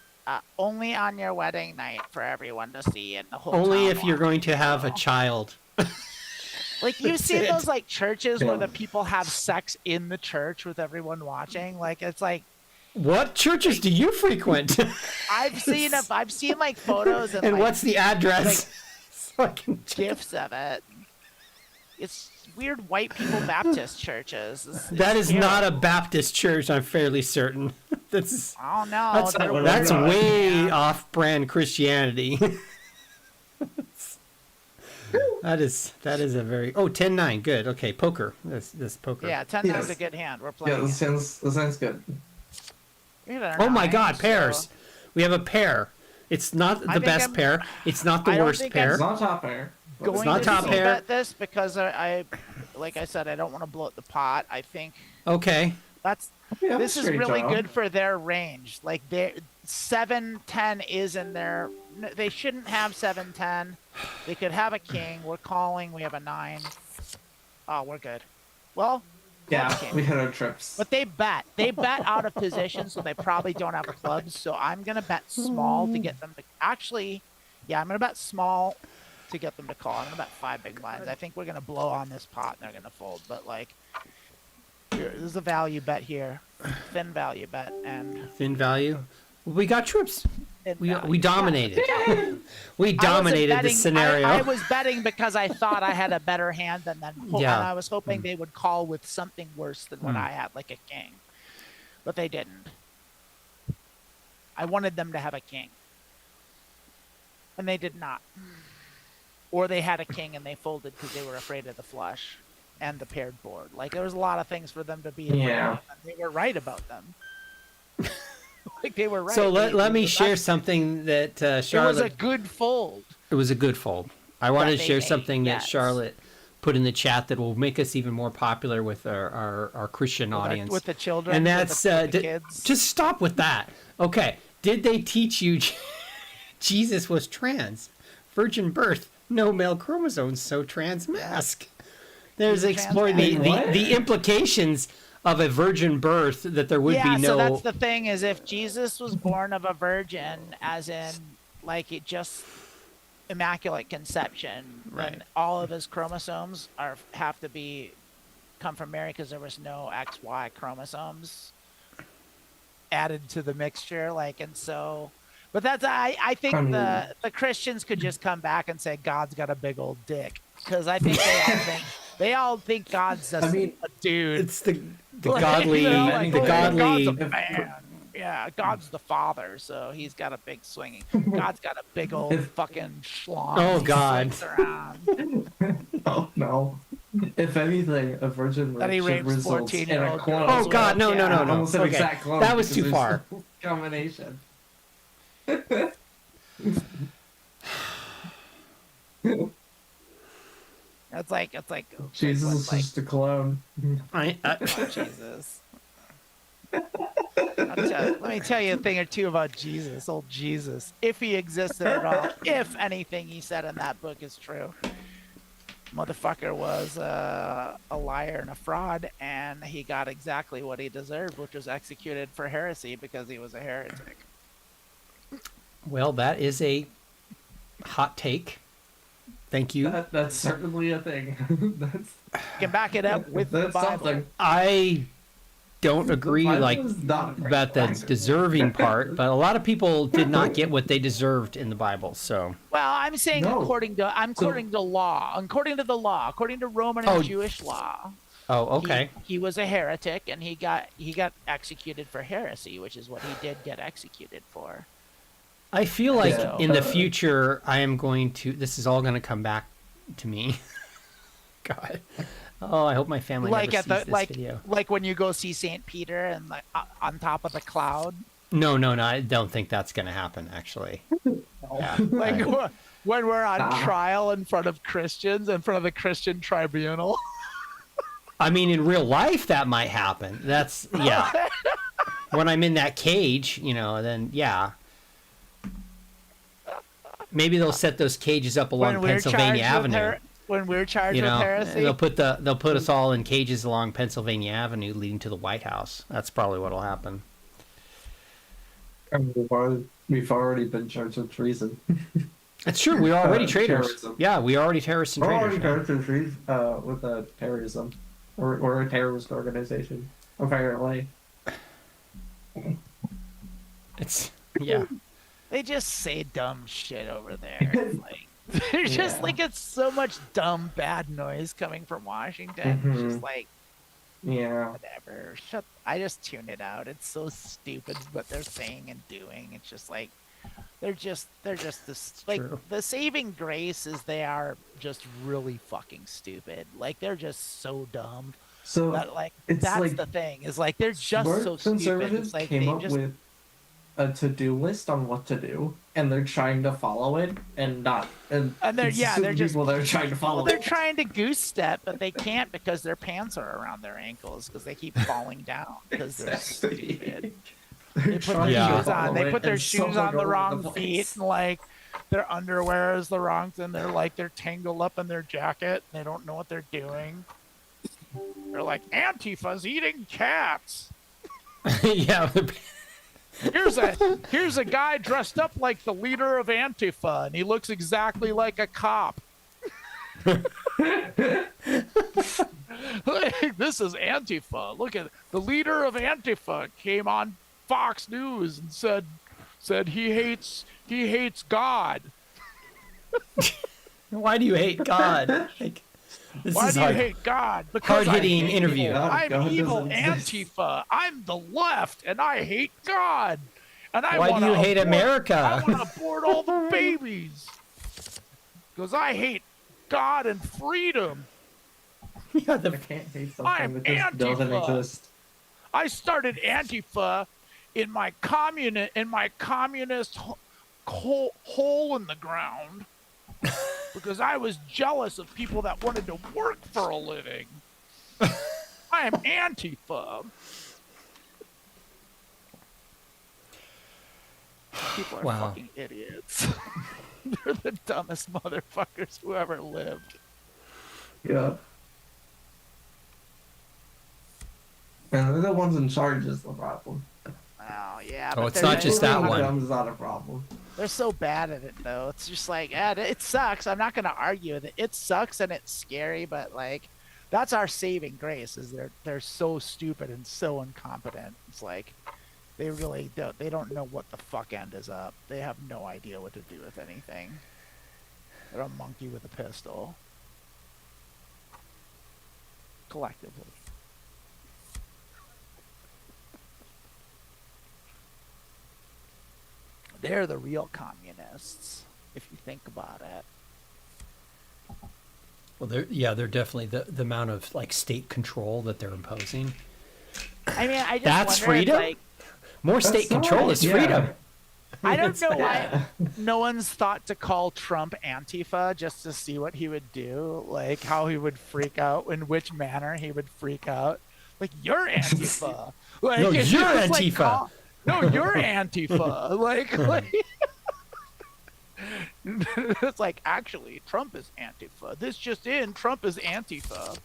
only on your wedding night for everyone to see and the whole Only town if you're watches. going to have a child. Like you That's see it. those like churches where Yeah. the people have sex in the church with everyone watching. Like it's like What churches do you frequent? I've seen like photos and, And like, what's the address? So I can check. gifs of it. It's weird white people Baptist churches. That It's is not a terrible. Baptist church, I'm fairly certain. That's I don't know. that's, They're that's weird. way Yeah. off-brand Christianity. That is a very 10-9, good. Okay, poker. This poker. Yeah, 10 Yes. is a good hand. We're Yeah, playing. this sounds good. Oh my God, pairs. We have a pair. It's not the think best I'm- pair. It's not the I don't worst think pair. It's not top pair. but Going not to top pair. bet this because I, like I said, I don't want to blow up the pot. I think Okay. that's we have a this is straight really draw. good for their range. Like they 7-10 is in their. They shouldn't have 7-10. They could have a king. We're calling. We have a 9. Oh, we're good. Well, Yeah, clubs king. we hit our trips. But they bet. They bet out of position, so they probably don't have clubs. So I'm gonna bet small to get them to. Actually, yeah, I'm gonna bet small to get them to call. I'm gonna bet 5 big blinds. I think we're gonna blow on this pot and they're gonna fold. But like, here, this is a value bet here, thin value bet, and Thin value. We got trips. thin We value. dominated. We I wasn't dominated the betting- scenario. I was betting because I thought I had a better hand than them, Yeah. and I was hoping they would call with something worse than what I had, like a king. But they didn't. I wanted them to have a king, and they did not. Or they had a king and they folded because they were afraid of the flush and the paired board. Like there was a lot of things for them to be afraid Yeah. of, and they were right about them. Like they were right. So They- let me they- share something that It was a Charlotte. good fold. It was a good fold. I wanted to they share made, something that yes. Charlotte put in the chat that will make us even more popular with our Christian audience. With the children, And with that's the d- kids. just stop with that. Okay, did they teach you Jesus was trans, virgin birth, no male chromosomes, so trans mask? There's He's a trans exploring man. What? the implications of a virgin birth, that there would yeah, be so no. that's the thing is if Jesus was born of a virgin, as in like it just immaculate conception, Right. then all of his chromosomes have to be come from Mary because there was no XY chromosomes added to the mixture. Like and so, but that's I think I mean- the Christians could just come back and say God's got a big old dick because I think they all think God's a, I mean, a dude. It's the Like, godly, you know, like, the oh, godly. God's a man. Yeah, God's the father, so he's got a big swinging. God's got a big old If- fucking schlong. Oh, he God. swings around. Oh no. If anything, a virgin That he birth should rapes result in a 14-year-old clone. girls. Oh God, no, no, Yeah. no, no. Almost an Okay, exact clone. that was because too there's far. no combination. It's like Jesus is like, just a clone. I, oh, Jesus. Let me tell you a thing or two about Jesus, old Jesus, if he existed at all. If anything he said in that book is true, motherfucker was a liar and a fraud, and he got exactly what he deserved, which was executed for heresy because he was a heretic. well, that is a hot take. Thank you. That's certainly a thing. That's You can back it up with the that's Bible. something. I don't agree Bible like is not a great about the classic. deserving part, but a lot of people did not get what they deserved in the Bible. So Well, I'm saying No. according to law, according to the law, according to Roman Oh. and Jewish law. oh, okay. He was a heretic, and he got executed for heresy, which is what he did get executed for. I feel like Yeah. in the future I am going to. This is all going to come back to me. God. Oh, I hope my family Like never at sees the this video. like when you go see Saint Peter and like on top of the cloud. No, I don't think that's going to happen. Actually. Yeah, Like I- when we're on Ah. trial in front of Christians, in front of the Christian tribunal. I mean, in real life, that might happen. That's yeah. When I'm in that cage, then yeah. Maybe they'll set those cages up along Pennsylvania Avenue. When we're charged You with know, heresy, they'll put us all in cages along Pennsylvania Avenue, leading to the White House. That's probably what'll happen. We've already been charged with treason. It's true. We're already traitors. Terrorism. Yeah, we are already terrorists and We're traitors. already charged with treason with terrorism. We're a terrorist organization, apparently. It's yeah. they just say dumb shit over there. Like, they're just like, it's so much dumb, bad noise coming from Washington. It's just like, Yeah. whatever. I just tune it out. It's so stupid what they're saying and doing. It's just like, they're just this, like, True. the saving grace is they are just really fucking stupid. Like, they're just so dumb. So That, like, it's that's like the thing. Is like, they're just smart so stupid. conservatives It's like, came they up just, with a to-do list on what to do, and they're trying to follow it, and not. And they're it's they're just people that are trying to follow they're it. trying to goose step, but they can't because their pants are around their ankles because they keep falling down because they're stupid. They put their Yeah. shoes on. They put their and shoes someone on the over wrong the feet, place. and like their underwear is the wrong thing. They're tangled up in their jacket. And they don't know what they're doing. They're like, Antifa's eating cats. Yeah. Here's a guy dressed up like the leader of Antifa, and he looks exactly like a cop. Like, this is Antifa. Look at the leader of Antifa came on Fox News and said he hates God. Why do you hate God? Like, this Why is do you hard. hate God? Because Hard-hitting I hate interview. evil. God I'm evil doesn't exist. Antifa. I'm the left, and I hate God. And I Why do wanna you hate abort- America? I want to abort all the babies. Because I hate God and freedom. Yeah, I the, can't hate I'm something that just doesn't Antifa. exist. I started Antifa in my communist hole in the ground because I was jealous of people that wanted to work for a living. I am Antifa. People are Wow. fucking idiots. They're the dumbest motherfuckers who ever lived. Yeah. And they're the ones in charge is the problem. Oh yeah. Oh, but it's they're- not just that one. Them is not a problem. They're so bad at it though. It's just like, yeah, it sucks. I'm not gonna argue with it. It sucks and it's scary, but like, that's our saving grace. Is they're so stupid and so incompetent. It's like, they really don't. They don't know what the fuck end is up. They have no idea what to do with anything. They're a monkey with a pistol. Collectively. They're the real communists, if you think about it. well, they're definitely the amount of like state control that they're imposing. I mean, I just That's wonder if, freedom? like, More That's state control is yeah. freedom. I don't know why Yeah. no one's thought to call Trump Antifa just to see what he would do, like how he would freak out, in which manner he would freak out. Like, you're Antifa. Like, No, it's you're just like, Antifa. no, you're Antifa. like it's like, actually, Trump is Antifa. This just in, Trump is Antifa.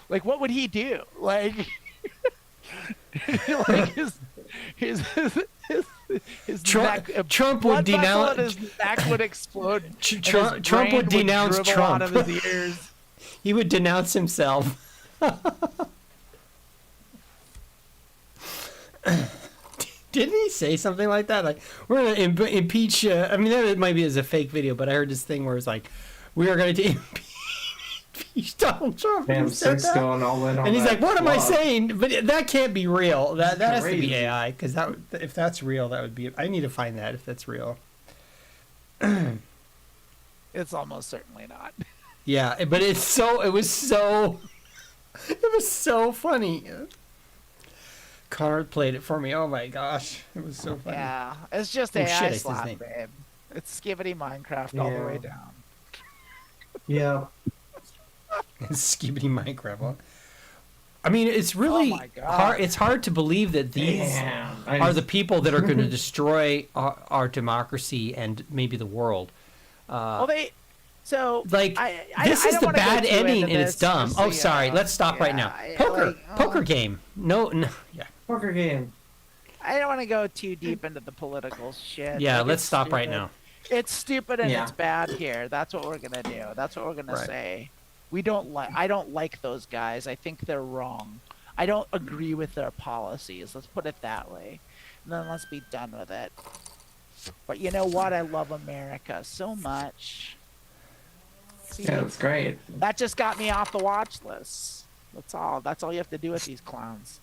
Like, what would he do? Like, like his Trump- neck, Trump would blood vessel denounce- in his neck would explode. and his Trump brain would denounce dribble Trump. out of his ears. He would denounce himself. Didn't he say something like that? Like, we're going to impeach. I mean, that might be as a fake video, but I heard this thing where it's like, we are going to impeach Donald Trump. Damn, And he said Six that. going all in on And he's that like, "What am I blog. saying?" But that can't be real. That has to be crazy. AI, because if that's real, that would be. I need to find that if that's real. It's almost certainly not. Yeah, but it was so funny. Connor played it for me. Oh my gosh, it was so funny. Yeah, it's just Oh, AI shit, it's his slap, name. babe. It's Skivity Minecraft all the way Yeah. down. Yeah. Skibbity Minecraft. I mean, it's really Oh my God. hard. It's hard to believe that these Damn. are the people that are going to destroy our democracy and maybe the world. Well, Like I this is don't the wanna go bad too ending into and it's this, dumb. just so Oh, you sorry. know. Let's stop right now. Yeah, Poker game. No, yeah. Poker game. I don't want to go too deep into the political shit. Yeah, Like, let's it's stop right stupid. now. It's stupid and Yeah. it's bad here. That's what we're gonna do. That's what we're gonna Right. say. I don't like those guys. I think they're wrong. I don't agree with their policies. Let's put it that way. And then let's be done with it. But you know what? I love America so much. See, Yeah, that's great. that just got me off the watch list. That's all. That's all you have to do with these clowns.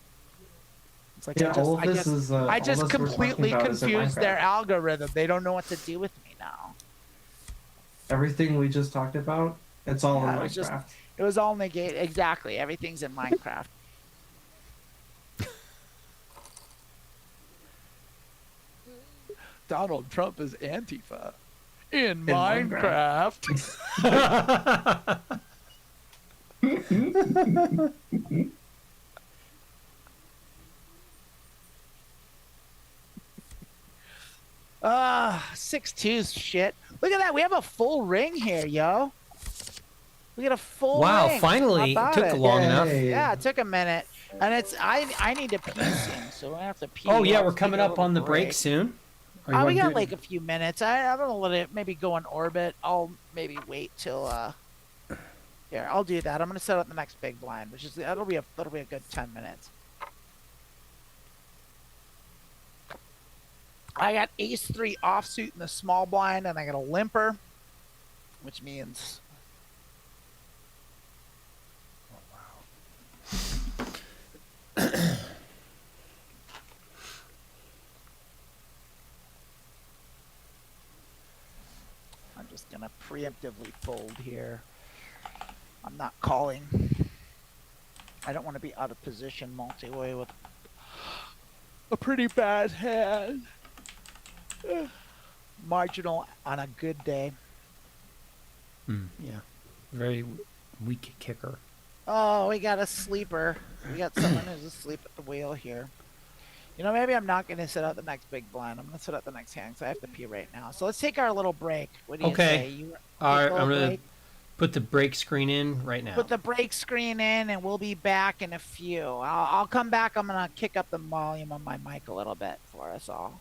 It's like Yeah, all of this is. I all just this we're talking completely about is in confused their Minecraft. algorithm. They don't know what to do with me now. Everything we just talked about, it's all Yeah, in it was Minecraft. It was all negated. Exactly. Everything's in Minecraft. Donald Trump is Antifa in Minecraft. Ah, 6-2's shit. Look at that. We have a full ring here, yo. We got a full Wow, ring. finally, How it about took long enough. Yay. Yeah, it took a minute. And I need to pee soon, so I have to pee. Oh yeah, I'll we're take coming a up little on the break soon. Or you Oh, we wanna got do- like a few minutes. I'm gonna let it maybe go in orbit. I'll maybe wait till here, I'll do that. I'm gonna set up the next big blind, which is that'll be a good 10 minutes. I got ace-3 offsuit in the small blind, and I got a limper, which means I'm just gonna preemptively fold here. I'm not calling. I don't want to be out of position multi-way with a pretty bad hand. Marginal on a good day. Yeah, very weak kicker. Oh, we got a sleeper. We got someone who's asleep at the wheel here. You know, maybe I'm not going to set out the next big blind. I'm going to set out the next hand because I have to pee right now. So let's take our little break. What do you Okay. say? You All right, take a I'm little gonna break? put the break screen in right now. Put the break screen in, and we'll be back in a few. I'll come back. I'm going to kick up the volume on my mic a little bit for us all.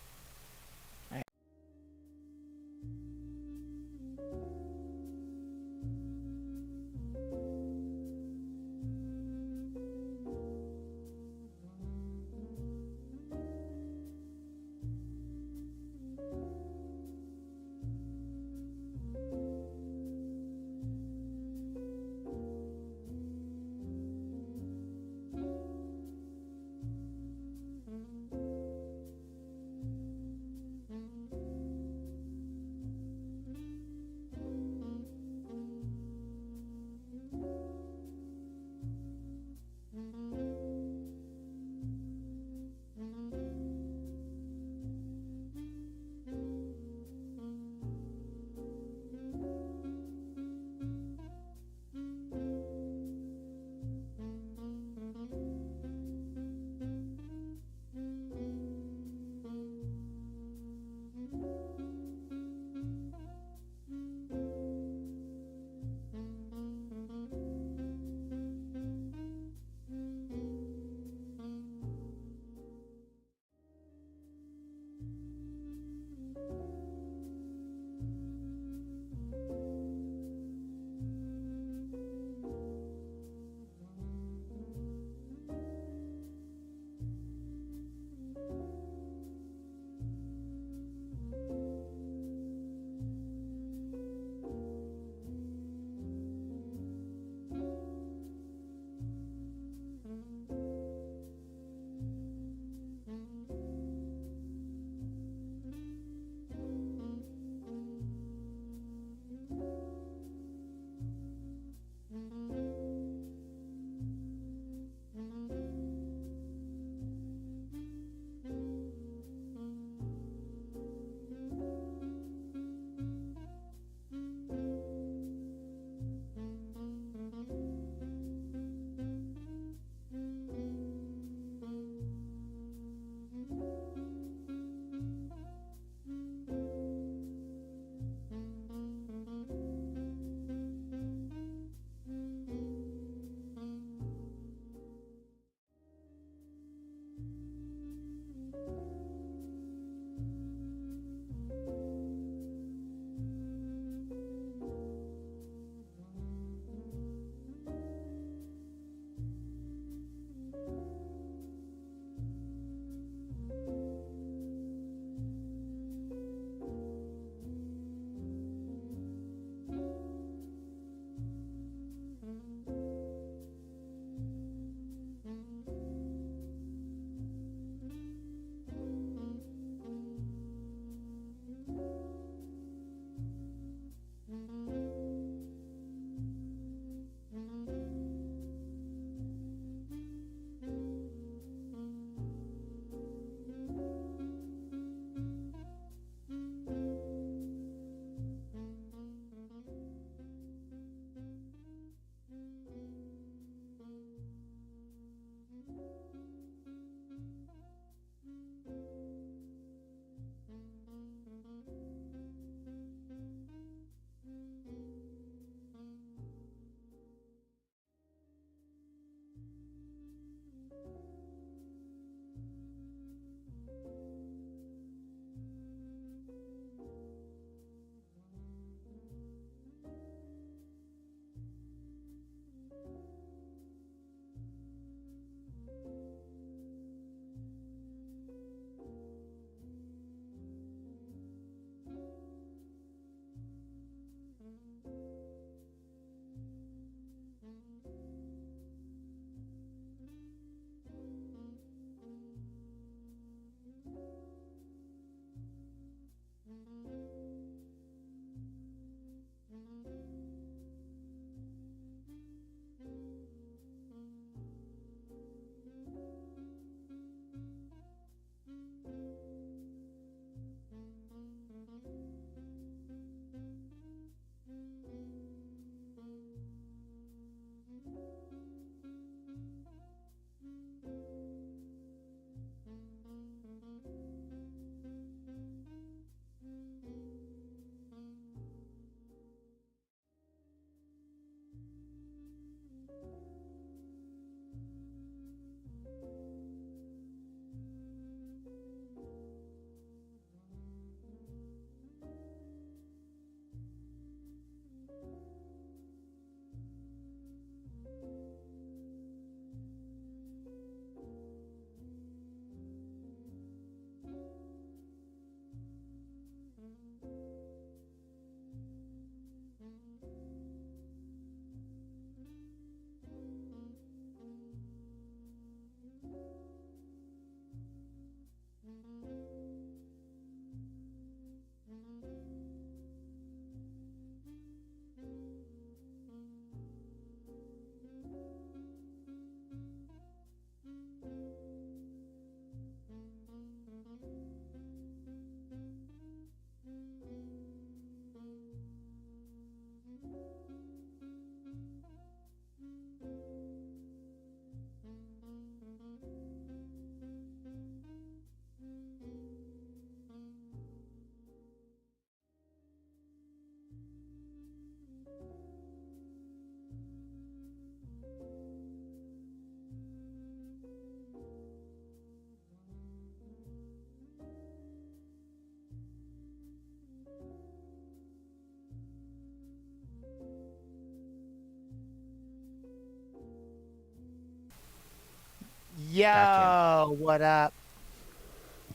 Yo, what up?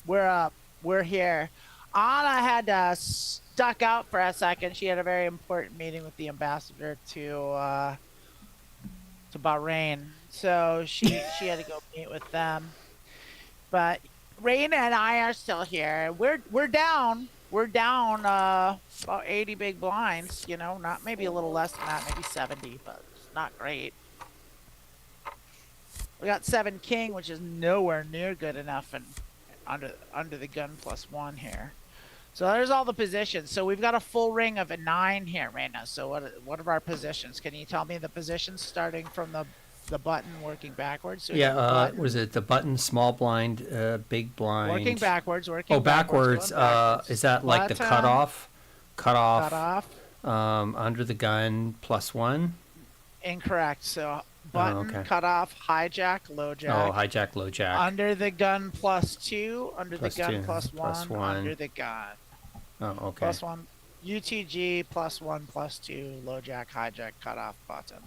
We're up. We're here. Anna had stuck out for a second. She had a very important meeting with the ambassador to Bahrain, so she had to go meet with them. But Rayna and I are still here. We're down. We're down about 80 big blinds. You know, not maybe a little less than that, maybe 70, but it's not great. We got 7 king, which is nowhere near good enough, and under the gun +1 here. So there's all the positions. So we've got a full ring of a 9 here, Rayna. So what are our positions? Can you tell me the positions starting from the button working backwards? So Yeah, was it the button, small blind, big blind? Working backwards, backwards. Is that like the cutoff? Cutoff. Under the gun +1? Incorrect. So button, cutoff, hijack, low jack. Oh, hijack, low jack. Under the gun +2, under the gun +1, +1, under the gun. Oh, okay. +1, UTG +1, +2, low jack, hijack, cutoff, button.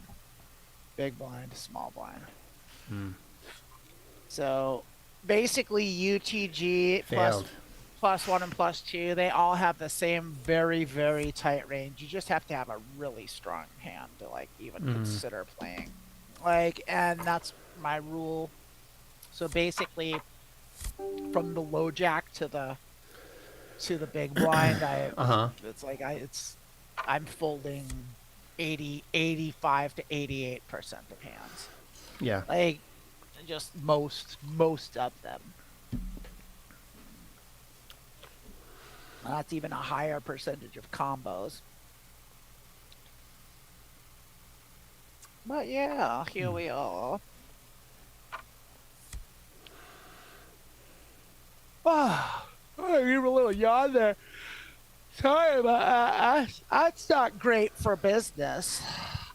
Big blind, small blind. So basically UTG +1 and +2, they all have the same very, very tight range. You just have to have a really strong hand to like even consider playing. Like, and that's my rule. So basically from the low jack to the big blind, it's like I'm folding 85 to 88% of hands. Yeah. Like just most of them. That's even a higher percentage of combos. But yeah, here we are. Oh, I gave a little yawn there. Sorry about that. That's not great for business.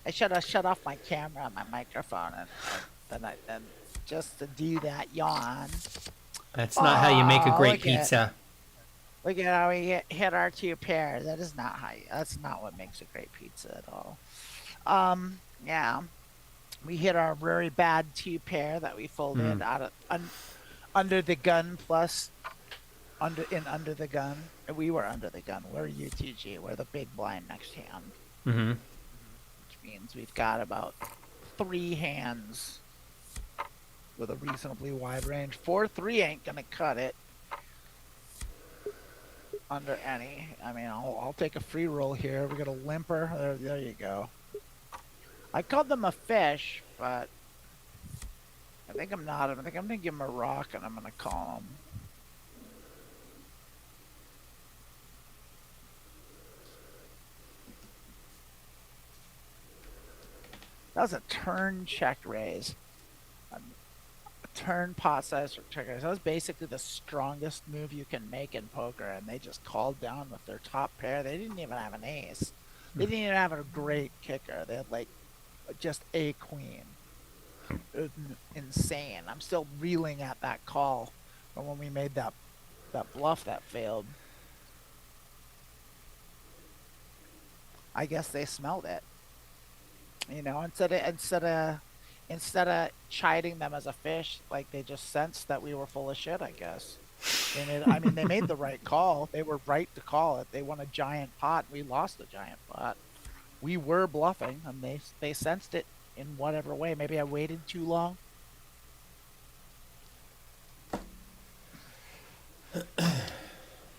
I should have shut off my camera and my microphone and just to do that yawn. That's not how you make a great pizza. Look at how we hit our 2 pair. That is not how. That's not what makes a great pizza at all. Yeah, we hit our very bad 2 pair that we folded out of under the gun plus under the gun. We were under the gun. We're UTG. We're the big blind next hand. Which means we've got about 3 hands with a reasonably wide range. 4-3 ain't gonna cut it. Under any. I mean, I'll take a free roll here. We got a limper. There you go. I called them a fish, but I think I'm not. I think I'm gonna give them a rock, and I'm gonna call them. That was a turn check raise. Turn pot size check raise. That was basically the strongest move you can make in poker, and they just called down with their top pair. They didn't even have an ace. They didn't even have a great kicker. They had like just a queen. It was insane. I'm still reeling at that call from when we made that bluff that failed. I guess they smelled it. You know, instead of chiding them as a fish, like they just sensed that we were full of shit, I guess. I mean, they made the right call. They were right to call it. They won a giant pot. We lost a giant pot. We were bluffing, and they sensed it in whatever way. Maybe I waited too long.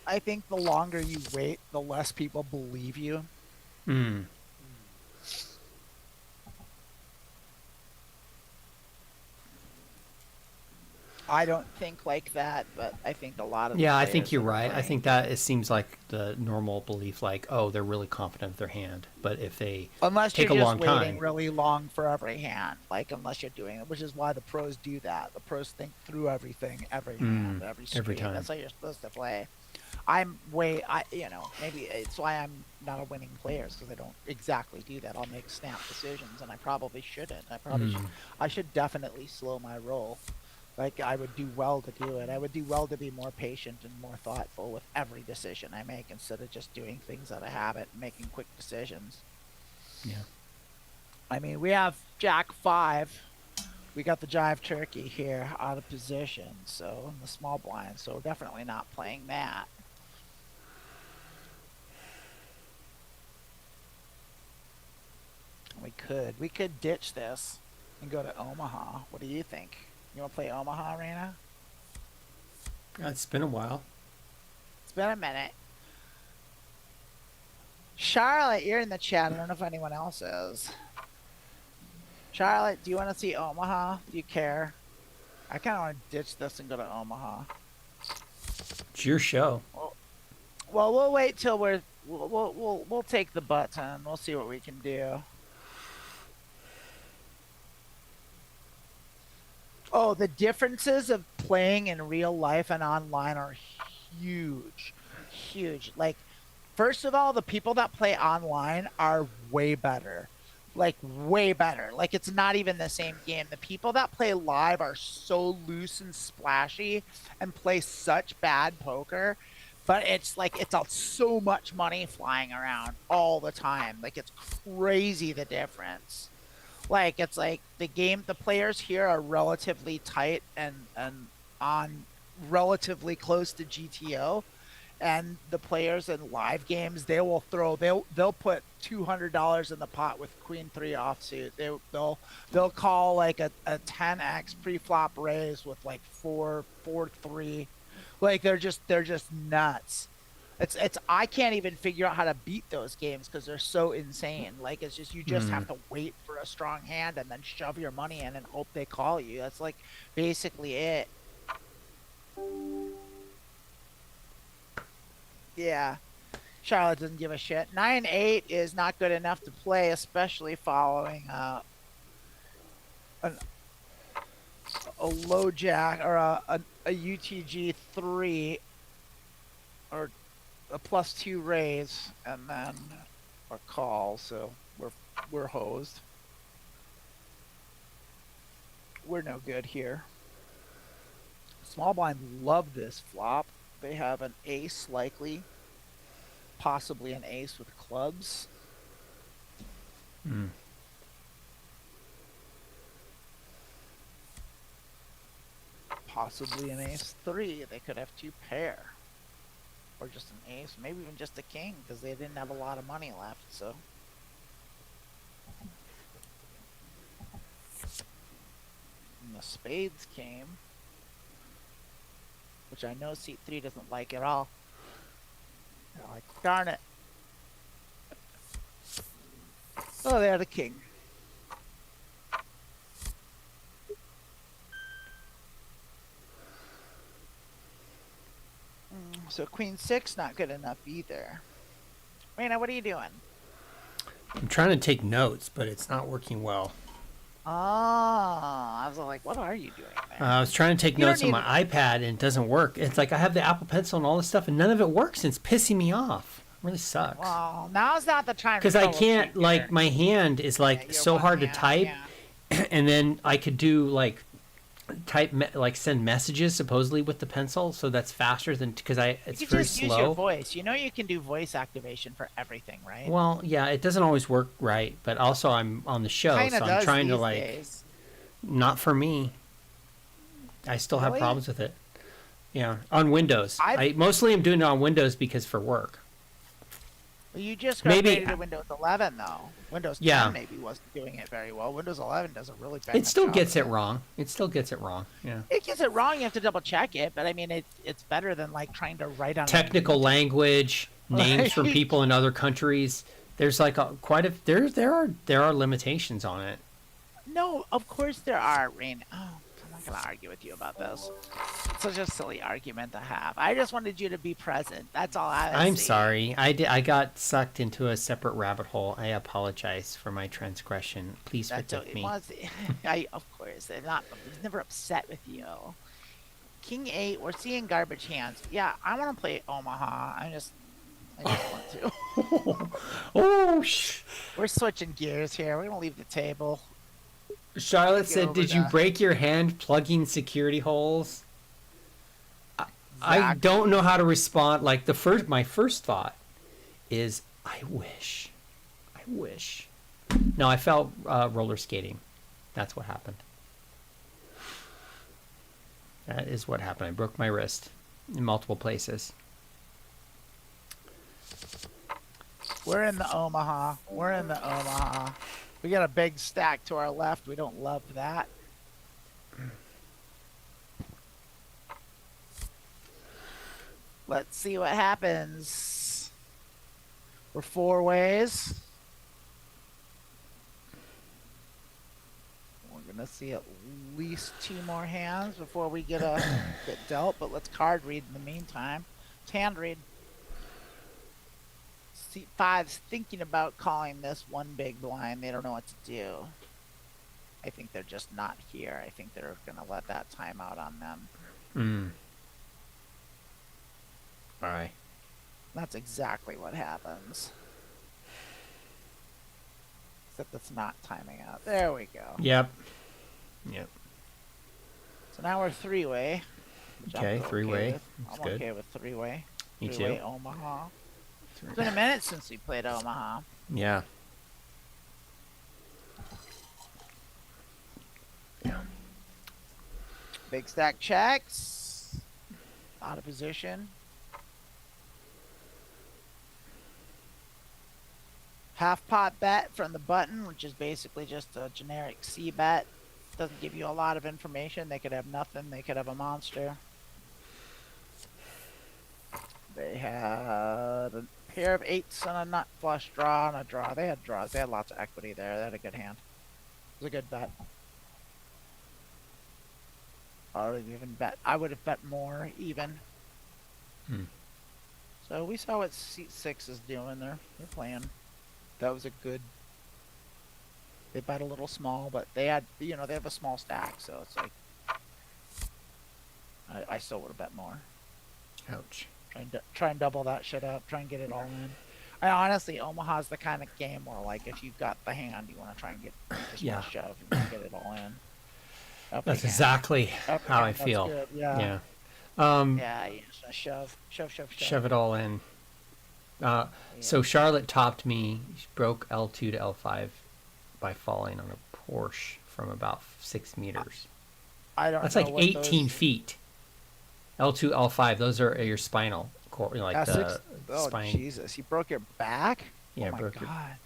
I think the longer you wait, the less people believe you. I don't think like that, but I think a lot of I think you're right. I think that it seems like the normal belief, like, oh, they're really confident of their hand, but if they take a long time, waiting really long for every hand, like unless you're doing it, which is why the pros do that. The pros think through everything, every hand, every screen. Every time. That's how you're supposed to play. Maybe it's why I'm not a winning player, because I don't exactly do that. I'll make snap decisions, and I probably shouldn't. I should definitely slow my roll. Like, I would do well to do it. I would do well to be more patient and more thoughtful with every decision I make, instead of just doing things out of habit and making quick decisions. Yeah. I mean, we have Jack 5 We got the jive turkey here out of position, so in the small blind, so we're definitely not playing that. We could ditch this and go to Omaha. What do you think? You want to play Omaha, Rayna? It's been a while. It's been a minute. Charlotte, you're in the chat. I don't know if anyone else is. Charlotte, do you want to see Omaha? Do you care? I kind of want to ditch this and go to Omaha. It's your show. Well, we'll wait till we'll take the button. We'll see what we can do. Oh, the differences of playing in real life and online are huge. Huge. Like, first of all, the people that play online are way better. Like, way better. Like, it's not even the same game. The people that play live are so loose and splashy and play such bad poker. But it's like, it's so much money flying around all the time. Like, it's crazy the difference. Like, it's like the players here are relatively tight and on relatively close to GTO, and the players in live games, they'll put $200 in the pot with Queen 3 offsuit. They'll call like a 10x pre-flop raise with like 4-3. Like, they're just nuts. It's I can't even figure out how to beat those games because they're so insane. Like, it's just you just have to wait for a strong hand and then shove your money in and hope they call you. That's like basically it. Yeah. Charlotte doesn't give a shit. 9-8 is not good enough to play, especially following a low jack or a UTG 3 or a +2 raise and then a call, so we're hosed. We're no good here. Small blind love this flop. They have an ace likely, possibly an ace with clubs. Possibly an ace 3. They could have 2 pair. Or just an ace, maybe even just a king, because they didn't have a lot of money left, so. And the spades came, which I know seat 3 doesn't like at all. They're like, darn it. Oh, they're the king. So Queen 6 not good enough either. Rayna, what are you doing? I'm trying to take notes, but it's not working well. Oh, I was like, what are you doing there? I was trying to take notes on my iPad, and it doesn't work. It's like I have the Apple Pencil and all this stuff, and none of it works, and it's pissing me off. It really sucks. Well, now's not the time. Because I can't, like, my hand is, like, so hard to type, and then I could do, like, send messages supposedly with the pencil, so that's faster than it's very slow. You can just use your voice. You know you can do voice activation for everything, right? Well, yeah, it doesn't always work right, but also I'm on the show, so I'm trying to days. Not for me. I still have problems with it. Yeah, on Windows. I mostly am doing it on Windows because for work. Well, you just upgraded to Windows 11 though. Windows 10 maybe wasn't doing it very well. Windows 11 does a really bad job. It still gets it wrong. It still gets it wrong. Yeah. It gets it wrong. You have to double check it, but I mean, it's better than like trying to write on technical language, names from people in other countries. There's like there are limitations on it. No, of course there are, Rayna. Oh, I'm not gonna argue with you about this. It's such a silly argument to have. I just wanted you to be present. That's all I'm sorry. I got sucked into a separate rabbit hole. I apologize for my transgression. Please forgive me. Of course, he's never upset with you. King 8. We're seeing garbage hands. Yeah, I want to play Omaha. I just want to. We're switching gears here. We're gonna leave the table. Charlotte said, "Did you break your hand plugging security holes?" I don't know how to respond. Like my first thought is, I wish. No, I fell roller skating. That's what happened. That is what happened. I broke my wrist in multiple places. We're in the Omaha. We're in the Omaha. We got a big stack to our left. We don't love that. Let's see what happens. We're 4 ways. We're gonna see at least 2 more hands before we get dealt, but let's card read in the meantime. Let's hand read. Seat 5's thinking about calling this one big blind. They don't know what to do. I think they're just not here. I think they're gonna let that time out on them. Bye. That's exactly what happens. Except it's not timing out. There we go. Yep. So now we're 3-way. Okay, 3-way. I'm That's okay good. with 3-way. Me 3-way too. Omaha. It's been a minute since we played Omaha. Yeah. Big stack checks. Out of position. Half pot bet from the button, which is basically just a generic C bet. Doesn't give you a lot of information. They could have nothing. They could have a monster. They had a pair of 8s and a nut flush draw and a draw. They had draws. They had lots of equity there. They had a good hand. It was a good bet. I would have bet more even. So we saw what seat 6 is doing there. They're playing. That was a good. They bet a little small, but they had, they have a small stack, so it's like I still would have bet more. Ouch. Try and double that shit up. Try and get it all in. I honestly, Omaha's the kind of game where, like, if you've got the hand, you want to try and get just shove and get it all in. That's exactly how I feel. Good. Yeah. Shove. Shove it all in. So Charlotte topped me. She broke L2 to L5 by falling on a Porsche from about 6 meters. I don't That's know. like 18 feet. L2, L5, those are your spinal cord, like the spine. Jesus, you broke your back? Yeah, oh my broke God.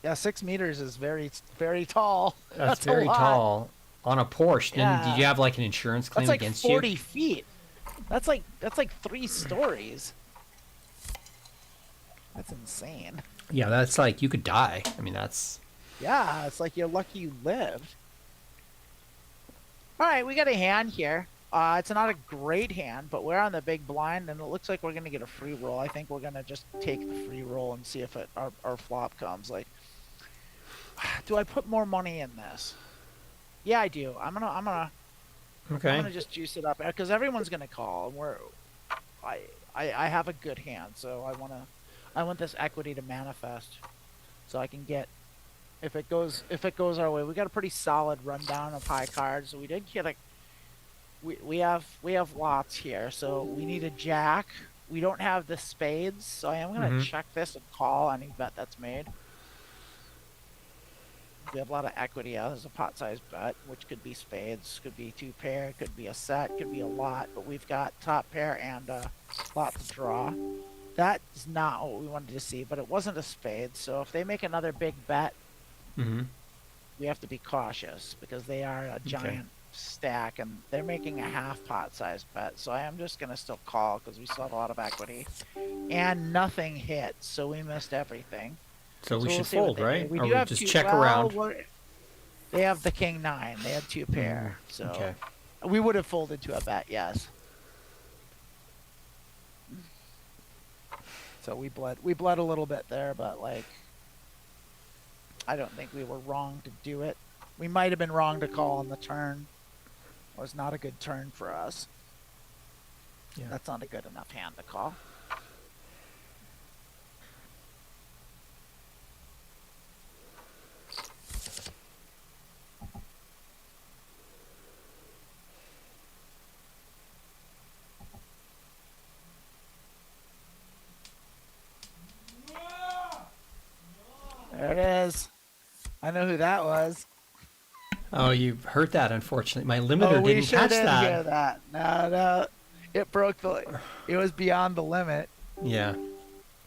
Yeah, 6 meters is very, very tall. That's very tall on a Porsche. Then did you have like an insurance claim against you? That's like 40 feet. That's like 3 stories. That's insane. Yeah, that's like you could die. I mean, that's. Yeah, it's like you're lucky you lived. All right, we got a hand here. It's not a great hand, but we're on the big blind, and it looks like we're going to get a free roll. I think we're going to just take the free roll and see if our flop comes. Like, do I put more money in this? Yeah, I do. I'm gonna just juice it up because everyone's going to call, and I have a good hand, so I want this equity to manifest, so I can get. If it goes our way, we got a pretty solid rundown of high cards. So we did get we have lots here. So we need a jack. We don't have the spades, so I am gonna check this and call any bet that's made. We have a lot of equity out. There's a pot-sized bet, which could be spades, could be 2 pair, could be a set, could be a lot. But we've got top pair and a lot to draw. That's not what we wanted to see, but it wasn't a spade. So if they make another big bet. We have to be cautious because they are a giant stack and they're making a half pot size bet. So I am just going to still call because we still have a lot of equity and nothing hit. So we missed everything. So we should fold, right? We or do we have just 2, check around. They have the king 9. They had 2 pair. So we would have folded to a bet. Yes. So we bled a little bit there, but like, I don't think we were wrong to do it. We might have been wrong to call on the turn. It was not a good turn for us. Yeah. That's not a good enough hand to call. There it is. I know who that was. Oh, you heard that, unfortunately. My limiter Oh, we didn't sure catch did that. hear that. No, it broke it was beyond the limit. Yeah.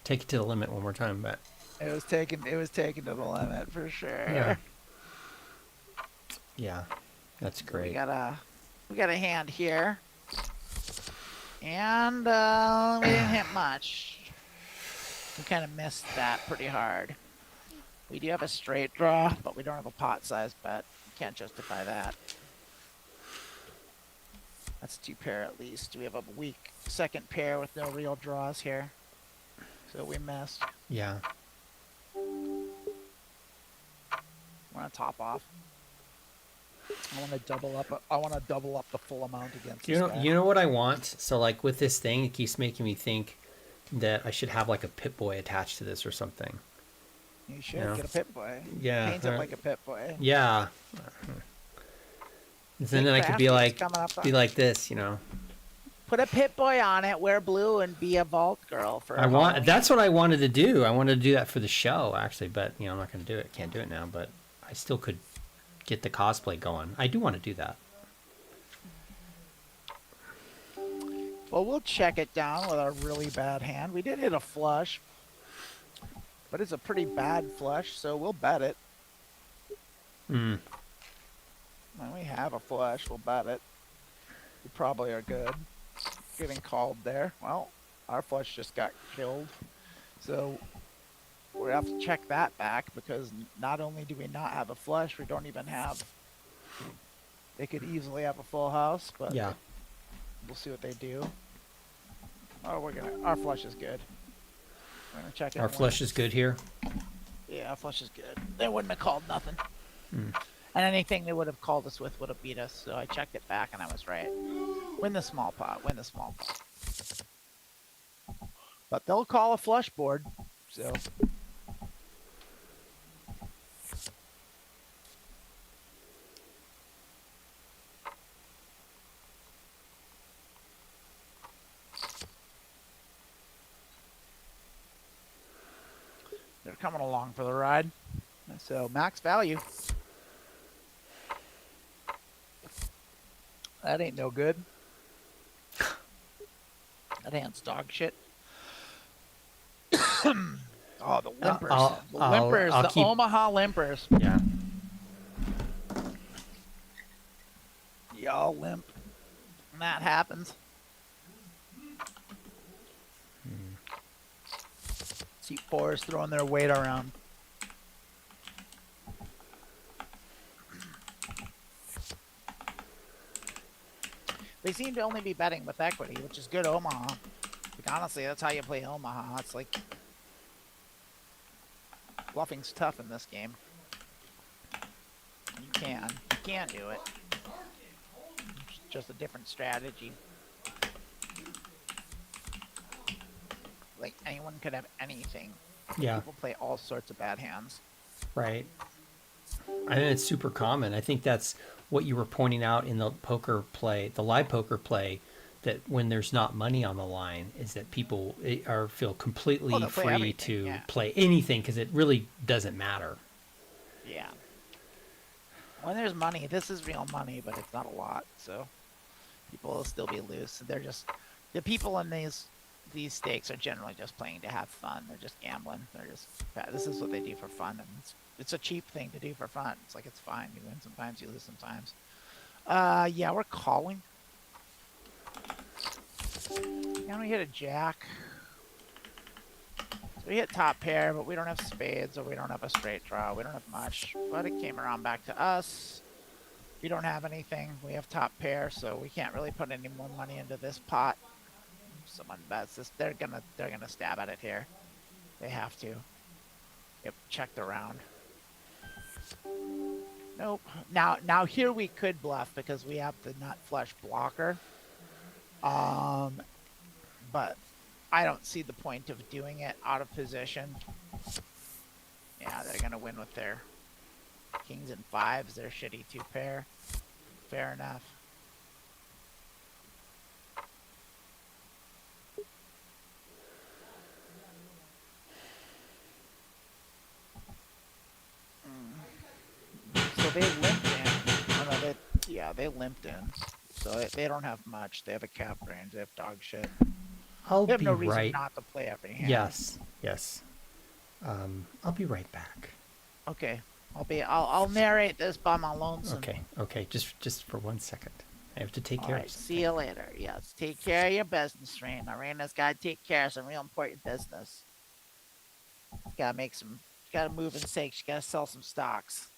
Take it to the limit one more time, but It was taken to the limit for yeah. sure. Yeah. That's So great. we got a hand here. And we didn't hit much. We kind of missed that pretty hard. We do have a straight draw, but we don't have a pot size bet. Can't justify that. That's 2 pair at least. We have a weak second pair with no real draws here. So we missed. Yeah. Want to top off. I want to double up. I want to double up the full amount against this guy. You know what I want? So like with this thing, it keeps making me think that I should have like a Pit Boy attached to this or something. You should get a Pit Boy. Yeah. Paint it like a Pit Boy. Yeah. And then I could be like this, you know. Put a Pit Boy on it, wear blue, and be a vault girl for. That's what I wanted to do. I wanted to do that for the show, actually, but I'm not going to do it. Can't do it now, but I still could get the cosplay going. I do want to do that. Well, we'll check it down with a really bad hand. We did hit a flush, but it's a pretty bad flush, so we'll bet it. Hmm. When we have a flush, we'll bet it. We probably are good. Getting called there. Well, our flush just got killed, so we have to check that back because not only do we not have a flush, we don't even have. They could easily have a full house, but yeah, we'll see what they do. Oh, our flush is good. We're gonna check it. Our flush is good here. Yeah, our flush is good. They wouldn't have called nothing. Hmm. And anything they would have called us with would have beat us. So I checked it back and I was right. Win the small pot. Win the small pot. But they'll call a flush board. So. They're coming along for the ride. So max value. That ain't no good. That hand's dog shit. Oh, the limpers. The Omaha limpers. Yeah. Y'all limp. And that happens. See fours throwing their weight around. They seem to only be betting with equity, which is good Omaha. Like, honestly, that's how you play Omaha. It's like bluffing's tough in this game. You can do it. It's just a different strategy. Like anyone could have anything. Yeah. People play all sorts of bad hands. Right. I think it's super common. I think that's what you were pointing out in the poker play, the live poker play, that when there's not money on the line, is that people feel completely free to play anything because it really doesn't matter. Yeah. When there's money, this is real money, but it's not a lot, so people will still be loose. They're just the people in these stakes are generally just playing to have fun. They're just gambling. This is what they do for fun, and it's a cheap thing to do for fun. It's like it's fine. You win sometimes, you lose sometimes. Yeah, we're calling. And we hit a jack. So we hit top pair, but we don't have spades, or we don't have a straight draw. We don't have much, but it came around back to us. We don't have anything. We have top pair, so we can't really put any more money into this pot. Someone bets this. They're gonna stab at it here. They have to. Yep, check the round. Nope. Now here we could bluff because we have the nut flush blocker. But I don't see the point of doing it out of position. Yeah, they're gonna win with their kings and fives, their shitty two pair. Fair enough. So they limped in. Yeah, they limped in. So they don't have much. They have a cap range. They have dog shit. I'll They have be no reason right. not to play every hand. Yes, yes. I'll be right back. Okay. I'll narrate this by my lonesome. Okay. Just for 1 second. I have to take All care right, of something. see you later. Yes, take care of your business, Rayna. Rayna's got to take care of some real important business. Got to make some, got to move and shake. She got to sell some stocks.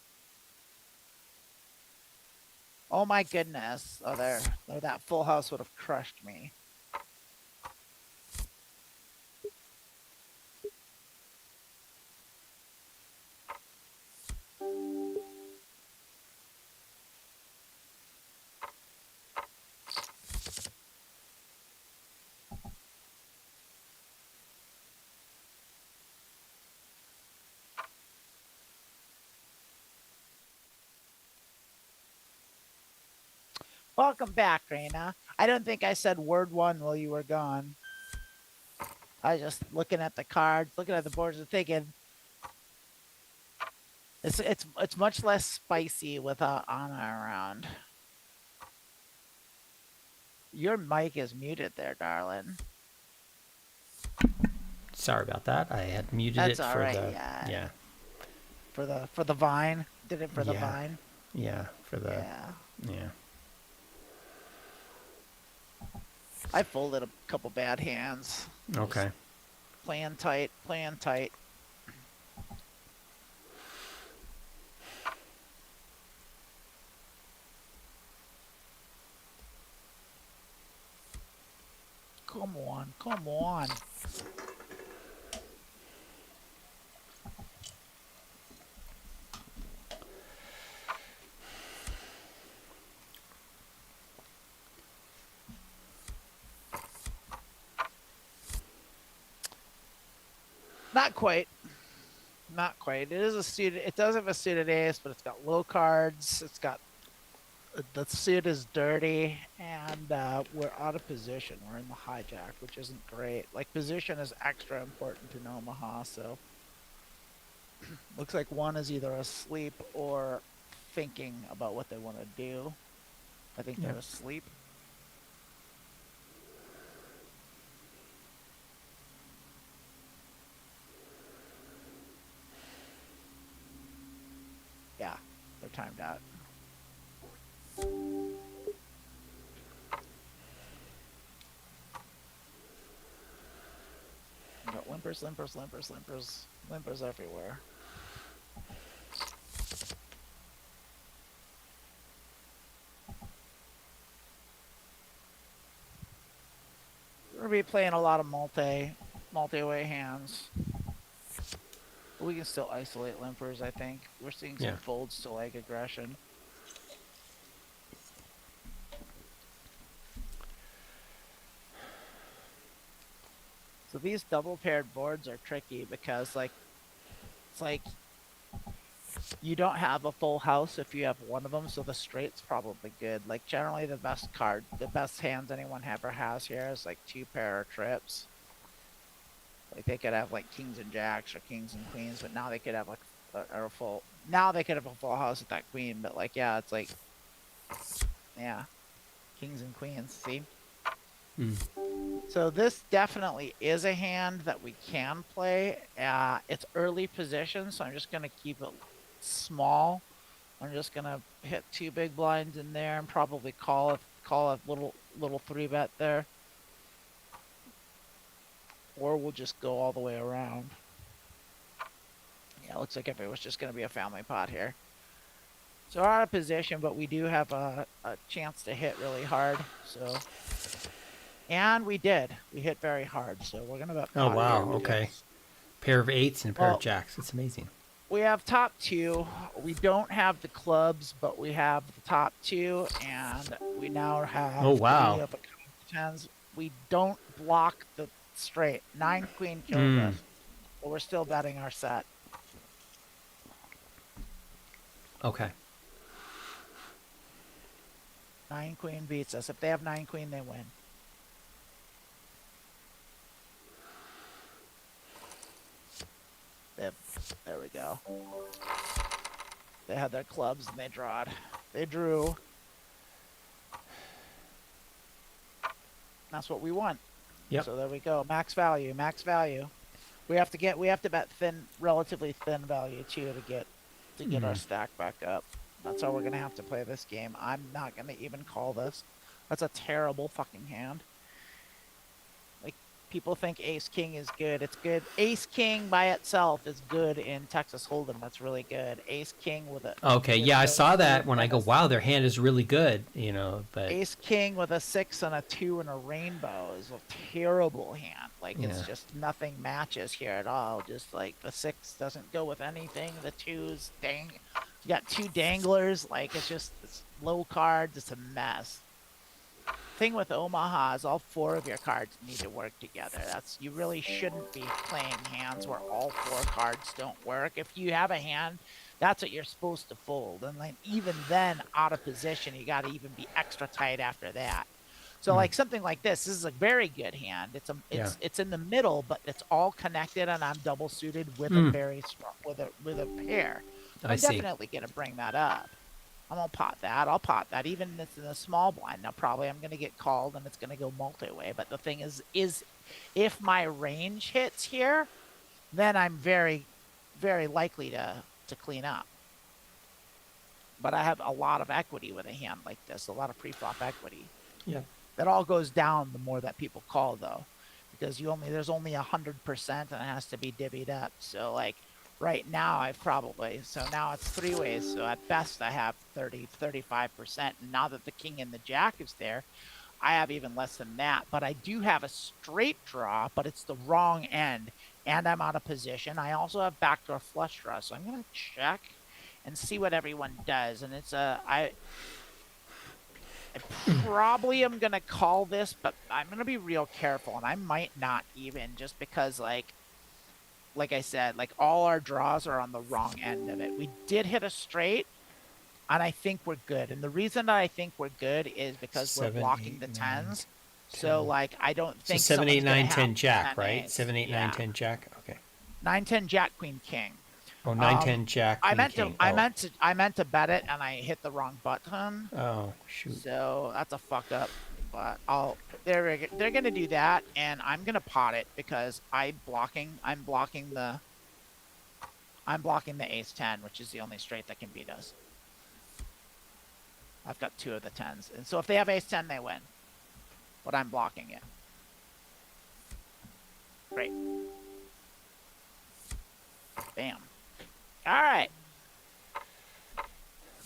Oh my goodness. Oh, there. That full house would have crushed me. Welcome back, Rayna. I don't think I said word one while you were gone. I was just looking at the cards, looking at the boards, and thinking it's much less spicy without Anna around. Your mic is muted there, darling. Sorry about that. I had muted That's it all for right, the yeah. For the vine. Did it for the vine? Yeah, for the yeah. I folded a couple bad hands. Okay. Just playing tight, playing tight. Come on, come on. Not quite. Not quite. It is a suited. It does have a suited ace, but it's got low cards. It's got the suit is dirty, and we're out of position. We're in the hijack, which isn't great. Like position is extra important in Omaha, so looks like one is either asleep or thinking about what they want to do. I think they're asleep. Yeah, they're timed out. Got limpers, limpers, limpers, limpers, limpers everywhere. We're gonna be playing a lot of multi-way hands. But we can still isolate limpers, I think. We're seeing some folds to leg aggression. So these double paired boards are tricky because it's like you don't have a full house if you have one of them, so the straight's probably good. Like generally the best hands anyone ever has here is like 2 pair of trips. Like they could have like kings and jacks or kings and queens, but now they could have like a full house with that queen. But like it's like kings and queens. See. So this definitely is a hand that we can play. It's early position, so I'm just gonna keep it small. I'm just gonna hit 2 big blinds in there and probably call a little 3-bet there. Or we'll just go all the way around. Yeah, looks like if it was just gonna be a family pot here. So we're out of position, but we do have a chance to hit really hard. So, and we did. We hit very hard. So we're gonna bet pot. Oh wow. Here. Okay. Pair of 8s and a pair of jacks. It's amazing. We have top 2. We don't have the clubs, but we have the top 2, and we now have. Oh wow. 10s. We don't block the straight. 9 queen killed us, but we're still betting our set. Okay. 9 queen beats us. If they have 9 queen, they win. There we go. They had their clubs and they drawed. They drew. That's what we want. Yep. So there we go. Max value. Max value. We have to bet relatively thin value too to get our stack back up. That's how we're gonna have to play this game. I'm not gonna even call this. That's a terrible fucking hand. Like, people think Ace King is good. It's good. Ace King by itself is good in Texas Hold'em. That's really good. Ace King with a Okay, with yeah, I those saw that two when I and go, a wow, their hand is really good, but Ace King with a 6 and a 2 and a rainbow is a terrible hand. Like, it's Yeah. just nothing matches here at all. Just like the 6 doesn't go with anything. The 2's dang. You got 2 danglers. Like, it's low cards. It's a mess. Thing with Omaha is all 4 of your cards need to work together. You really shouldn't be playing hands where all 4 cards don't work. If you have a hand, that's what you're supposed to fold. And like, even then, out of position, you got to even be extra tight after that. So like something like this is a very good hand. It's in the middle, but it's all connected, and I'm double suited with a very strong with a pair. I'm definitely gonna bring that up. I'm gonna pot that. I'll pot that, even if it's in a small blind. Now, probably I'm gonna get called, and it's gonna go multi-way. But the thing is if my range hits here, then I'm very, very likely to clean up. But I have a lot of equity with a hand like this, a lot of pre-flop equity. Yeah. That all goes down the more that people call, though, because there's only 100%, and it has to be divvied up. So like, right now so now it's 3 ways. So at best I have 35%. And now that the king and the jack is there, I have even less than that. But I do have a straight draw, but it's the wrong end, and I'm out of position. I also have backdoor flush draw, so I'm gonna check and see what everyone does. And I probably am gonna call this, but I'm gonna be real careful, and I might not even, just because like I said, like, all our draws are on the wrong end of it. We did hit a straight, and I think we're good. And the reason that I think we're good is because we're blocking the 10s. So like, I don't think so 7, 8, 9, 10 jack, 10 right? A's. 7, 8, 9, 10 jack. Okay. 9, 10 jack, queen, king. Oh, 9, 10 jack, queen, king. I meant to bet it, and I hit the wrong button. Oh, shoot. So that's a fuck up. But they're gonna do that, and I'm gonna pot it because I'm blocking the ace 10, which is the only straight that can beat us. I've got 2 of the 10s, and so if they have ace 10, they win. But I'm blocking it. Great. Bam. All right.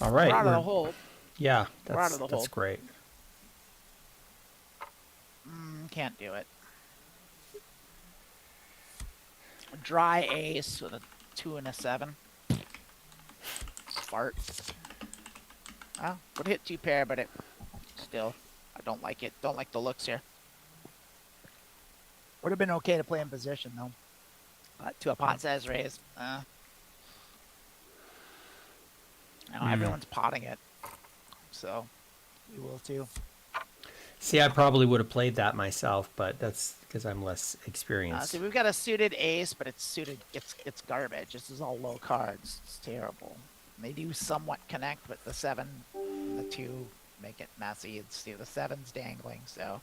All right. We're out of the hole. Yeah, We're out of the that's hole. great. Can't do it. Dry ace with a 2 and a 7. Fart. Well, would hit 2 pair, but it still, I don't like it. Don't like the looks here. Would have been okay to play in position though. To a pot size raise. Everyone's potting it, so we will too. See, I probably would have played that myself, but that's because I'm less experienced. See, we've got a suited ace, but it's suited. It's garbage. This is all low cards. It's terrible. And they do somewhat connect, but the 7 and the 2 make it messy. The 7's dangling, so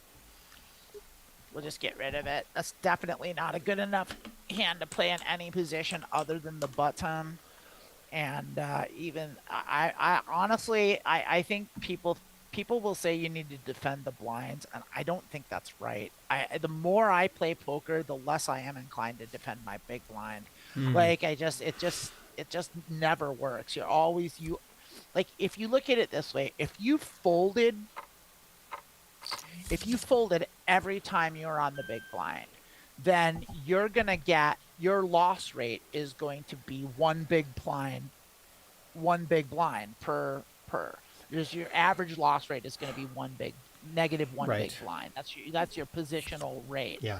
we'll just get rid of it. That's definitely not a good enough hand to play in any position other than the button. And even I honestly, I think people will say you need to defend the blinds, and I don't think that's right. The more I play poker, the less I am inclined to defend my big blind. Like, it just never works. Like, if you look at it this way, if you folded every time you're on the big blind, then you're gonna get, your loss rate is going to be one big blind per. Your average loss rate is going to be negative one big blind. That's your positional rate. Yeah.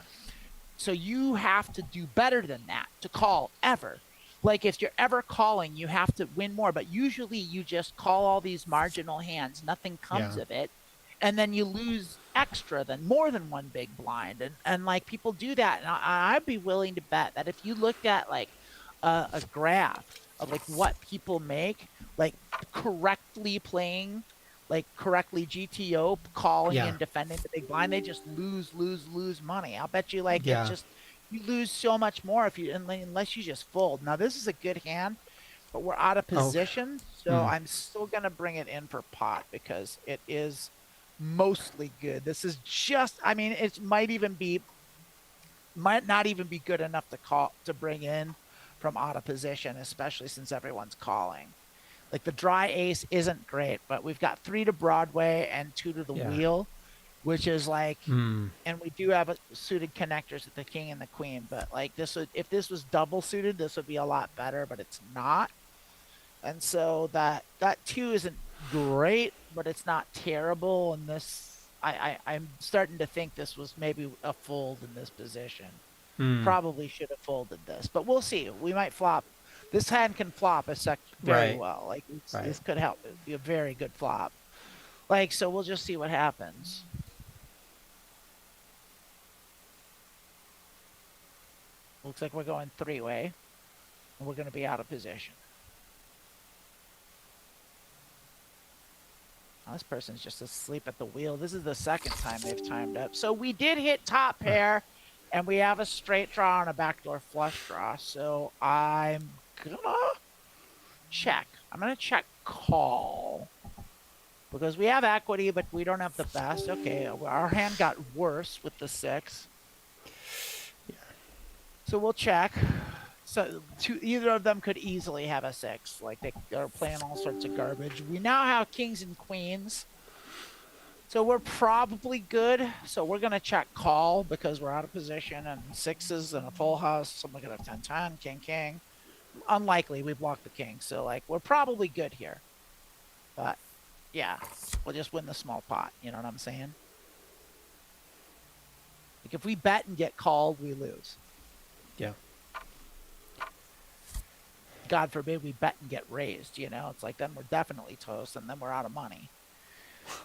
So you have to do better than that to call ever. Like, if you're ever calling, you have to win more. But usually you just call all these marginal hands. Nothing comes of it. And then you lose more than one big blind. And like, people do that. And I'd be willing to bet that if you looked at like a graph of like what people make, like correctly playing like correctly GTO calling Yeah. and defending the big blind, they just lose money. I'll bet you like it's Yeah. just you lose so much more if you unless you just fold. Now this is a good hand, but we're out of Oh. position, so I'm still gonna bring it in for pot because it is mostly good. This is just I mean it might not even be good enough to bring in from out of position, especially since everyone's calling. Like the dry ace isn't great, but we've got 3 to Broadway and 2 to the Yeah. wheel, which is like, Hmm. and we do have suited connectors with the king and the queen, but like this would, if this was double suited, this would be a lot better, but it's not. And so that 2 isn't great, but it's not terrible. And this, I'm starting to think this was maybe a fold in this position. Probably should have folded this, but we'll see. We might flop. This hand can flop a very Right. well. Like Right. this could help. It'd be a very good flop. Like so, we'll just see what happens. Looks like we're going 3-way, and we're going to be out of position. Oh, this person's just asleep at the wheel. This is the second time they've timed up. So we did hit top pair, and we have a straight draw and a backdoor flush draw. So I'm gonna check. I'm gonna check call because we have equity, but we don't have the best. Okay, our hand got worse with the 6. So we'll check. So either of them could easily have a 6. Like they are playing all sorts of garbage. We now have kings and queens. So we're probably good. So we're going to check call because we're out of position and 6s and a full house. Someone could have 10-10, king. Unlikely we block the king. So like we're probably good here. But yeah, we'll just win the small pot. You know what I'm saying? Like if we bet and get called, we lose. Yeah. God forbid we bet and get raised, you know? It's like then we're definitely toast and then we're out of money.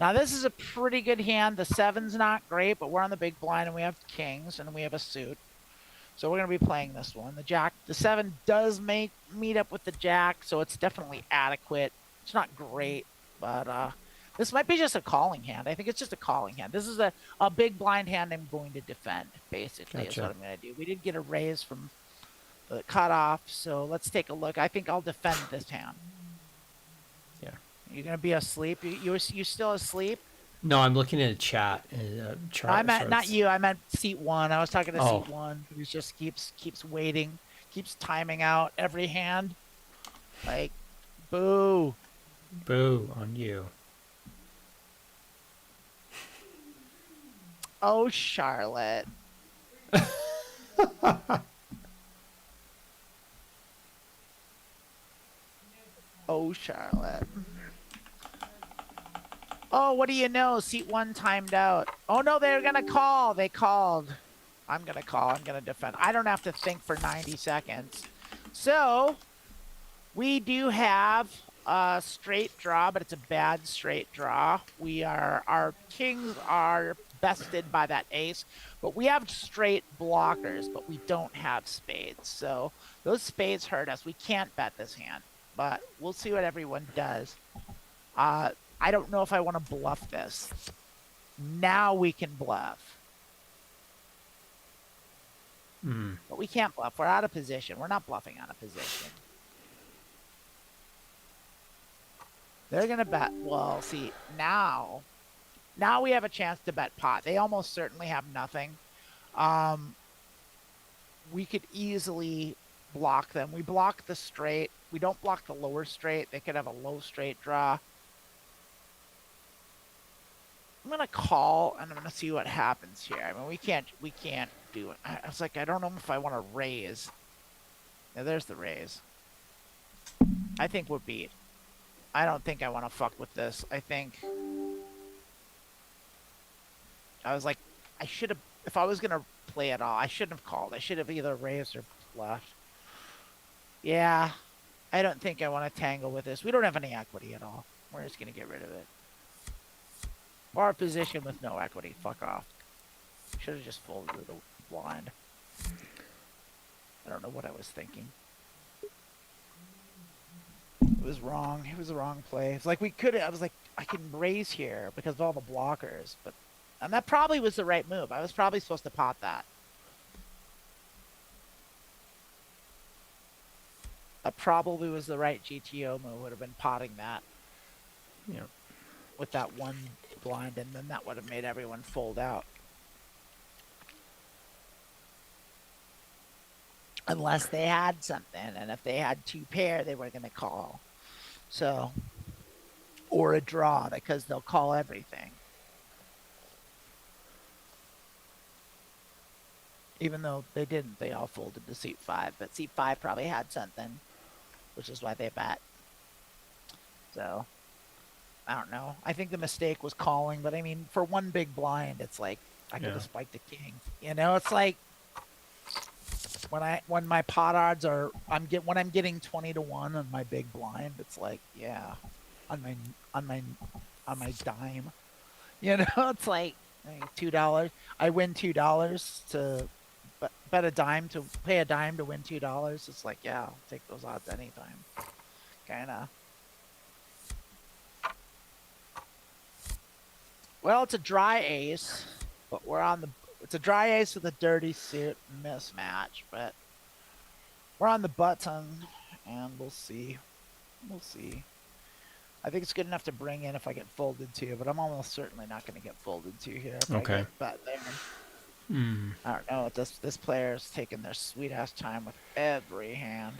Now this is a pretty good hand. The 7's not great, but we're on the big blind and we have kings and we have a suit. So we're going to be playing this one. The 7 does meet up with the jack, so it's definitely adequate. It's not great, but this might be just a calling hand. I think it's just a calling hand. This is a big blind hand I'm going to defend, basically, is what I'm going to do. We did get a raise from the cutoff, so let's take a look. I think I'll defend this hand. Yeah. You're going to be asleep? You still asleep? No, I'm looking at a chat. Chart, I meant not you. I meant seat 1. I was talking to Oh. seat 1, who just keeps waiting, keeps timing out every hand. Like, boo. Boo on you. Oh, Charlotte. Oh, Charlotte. Oh, what do you know? Seat 1 timed out. Oh, no, they're going to call. They called. I'm going to call. I'm going to defend. I don't have to think for 90 seconds. So, we do have a straight draw, but it's a bad straight draw. Our kings are bested by that ace, but we have straight blockers, but we don't have spades. So, those spades hurt us. We can't bet this hand, but we'll see what everyone does. I don't know if I want to bluff this. Now we can bluff. But we can't bluff. We're out of position. We're not bluffing out of position. They're going to bet. Well, see, now we have a chance to bet pot. They almost certainly have nothing. We could easily block them. We block the straight. We don't block the lower straight. They could have a low straight draw. I'm gonna call and I'm gonna see what happens here. I mean, we can't do it. I was like, I don't know if I want to raise. Now there's the raise. I think we're beat. I don't think I want to fuck with this. I think I was like, I should have. If I was gonna play at all, I shouldn't have called. I should have either raised or bluffed. Yeah, I don't think I want to tangle with this. We don't have any equity at all. We're just gonna get rid of it. Or a position with no equity. Fuck off. Should have just folded the blind. I don't know what I was thinking. It was wrong. It was the wrong play. It's like we could. I was like, I can raise here because of all the blockers, but and that probably was the right move. I was probably supposed to pot that. That probably was the right GTO move. Would have been potting that. Yeah. With that one blind, and then that would have made everyone fold out. Unless they had something, and if they had 2 pair, they were going to call. So, or a draw, because they'll call everything. Even though they didn't, they all folded to seat 5, but seat 5 probably had something, which is why they bet. So, I don't know. I think the mistake was calling, but I mean, for one big blind, it's like I could have spiked the king. You know, it's like when my pot odds are when I'm getting 20 to 1 on my big blind, it's like, yeah, on my dime. You know, it's like $2. I win $2 to bet a dime to pay a dime to win $2. It's like, yeah, I'll take those odds anytime. Kinda. Well, it's a dry ace, but it's a dry ace with a dirty suit mismatch, but we're on the button, and we'll see. We'll see. I think it's good enough to bring in if I get folded to, but I'm almost certainly not going to get folded to here if I get bet there. I don't know. This player's taking their sweet ass time with every hand.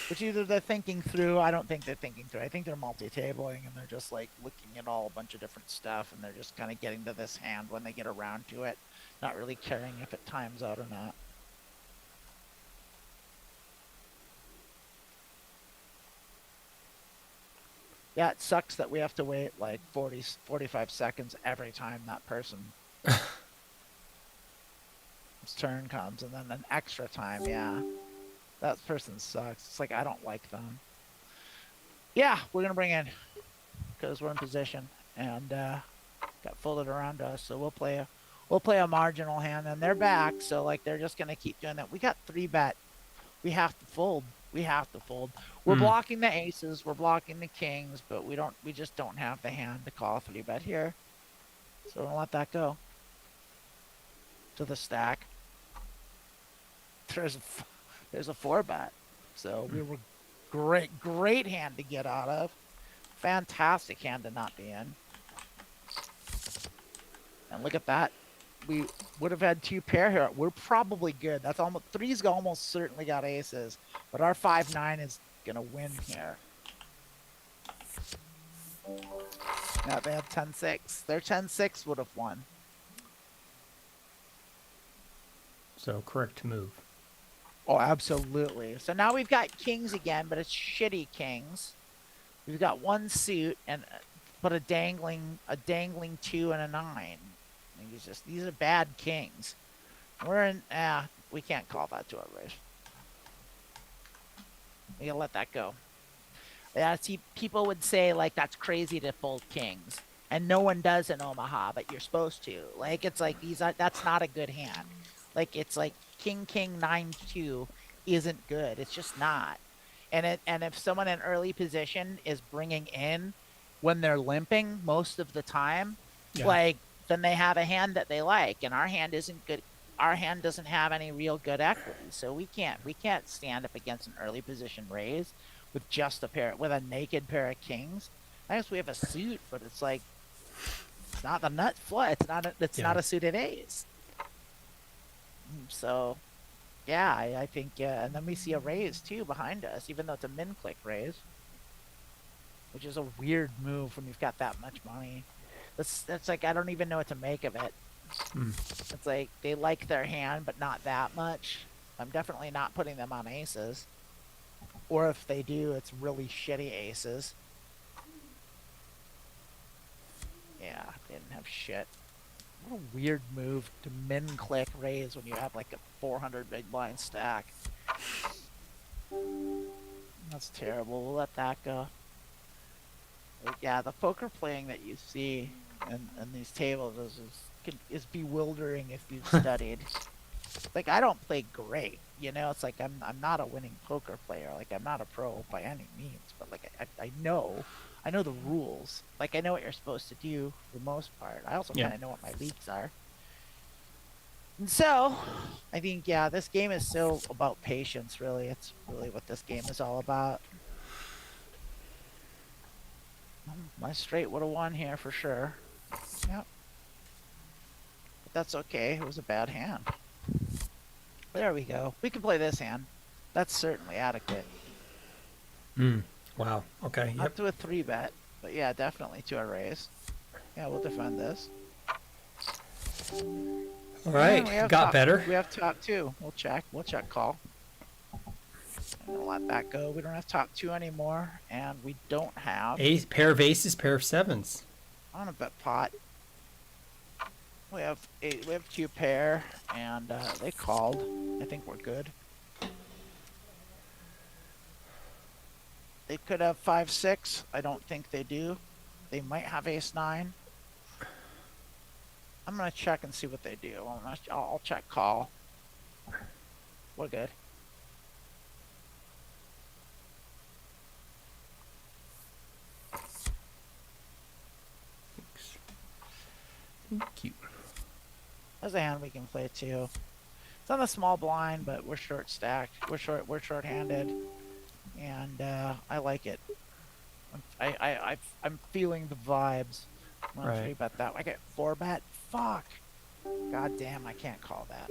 Which either they're thinking through, I don't think they're thinking through. I think they're multi-tabling and they're just like looking at all a bunch of different stuff and they're just kind of getting to this hand when they get around to it. Not really caring if it times out or not. Yeah, it sucks that we have to wait like 45 seconds every time that person's turn comes, and then an extra time, yeah. That person sucks. It's like, I don't like them. Yeah, we're going to bring in, because we're in position, and got folded around us, so we'll play a marginal hand, and they're back, so like they're just going to keep doing that. We got 3-bet. We have to fold. We have to fold. We're blocking the aces, we're blocking the kings, but we just don't have the hand to call 3-bet here. So we're gonna let that go. To the stack. There's a 4-bet. So we were great hand to get out of. Fantastic hand to not be in. And look at that. We would have had 2 pair here. We're probably good. That's almost 3's almost certainly got aces, but our 5-9 is gonna win here. Yeah, they have 10-6. Their 10-6 would have won. So correct move. Oh, absolutely. So now we've got kings again, but it's shitty kings. We've got 1 suit and but a dangling 2 and a 9. These are bad kings. We're in. We can't call that to a raise. We gotta let that go. Yeah, see, people would say like that's crazy to fold kings, and no one does in Omaha, but you're supposed to. Like it's like that's not a good hand. Like it's like king 9-2 isn't good. It's just not. And if someone in early position is bringing in when they're limping most of the time, like then they have a hand that they like, and our hand isn't good. Our hand doesn't have any real good equity, so we can't stand up against an early position raise with just with a naked pair of kings. I guess we have a suit, but it's like it's not the nut flush. It's not a suited ace. So yeah, I think and then we see a raise too behind us, even though it's a min click raise, which is a weird move when you've got that much money. That's like I don't even know what to make of it. It's like they like their hand, but not that much. I'm definitely not putting them on aces. Or if they do, it's really shitty aces. Yeah, they didn't have shit. What a weird move to min click raise when you have like a 400 big blind stack. That's terrible. We'll let that go. But yeah, the poker playing that you see in these tables is bewildering if you've studied. like I don't play great, you know. It's like I'm not a winning poker player. Like I'm not a pro by any means, but like I know the rules. Like I know what you're supposed to do for the most part. I also Yeah. kind of know what my leaks are. And so, I think yeah, this game is still about patience. Really, it's really what this game is all about. My straight would have won here for sure. Yep, but that's okay. It was a bad hand. There we go. We can play this hand. That's certainly adequate. Wow. Okay. Not Yep. to a 3-bet, but yeah, definitely to a raise. Yeah, we'll defend this. All right. And we have Got better. We have top 2. We'll check. We'll check call. And we'll let that go. We don't have top 2 anymore, and we don't have Ace, pair of aces, pair of sevens. on a bet pot. We have 8. We have 2 pair, and they called. I think we're good. They could have 5-6. I don't think they do. They might have ace-9. I'm gonna check and see what they do. I'll check call. We're good. Cute. There's a hand we can play too. It's on the small blind, but we're short stacked. We're short-handed, and I like it. I'm feeling the vibes. I'm gonna Right. 3-bet that. I get 4-bet. Fuck. God damn, I can't call that.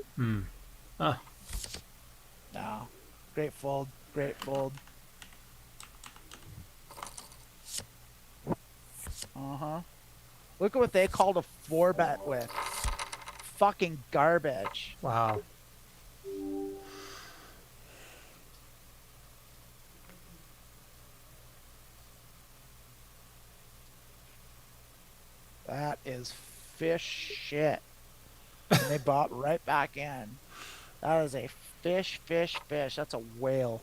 Ah. No. Great fold. Great fold. Uh-huh. Look at what they called a 4-bet with. Fucking garbage. Wow. That is fish shit. And they bought right back in. That is a fish. That's a whale.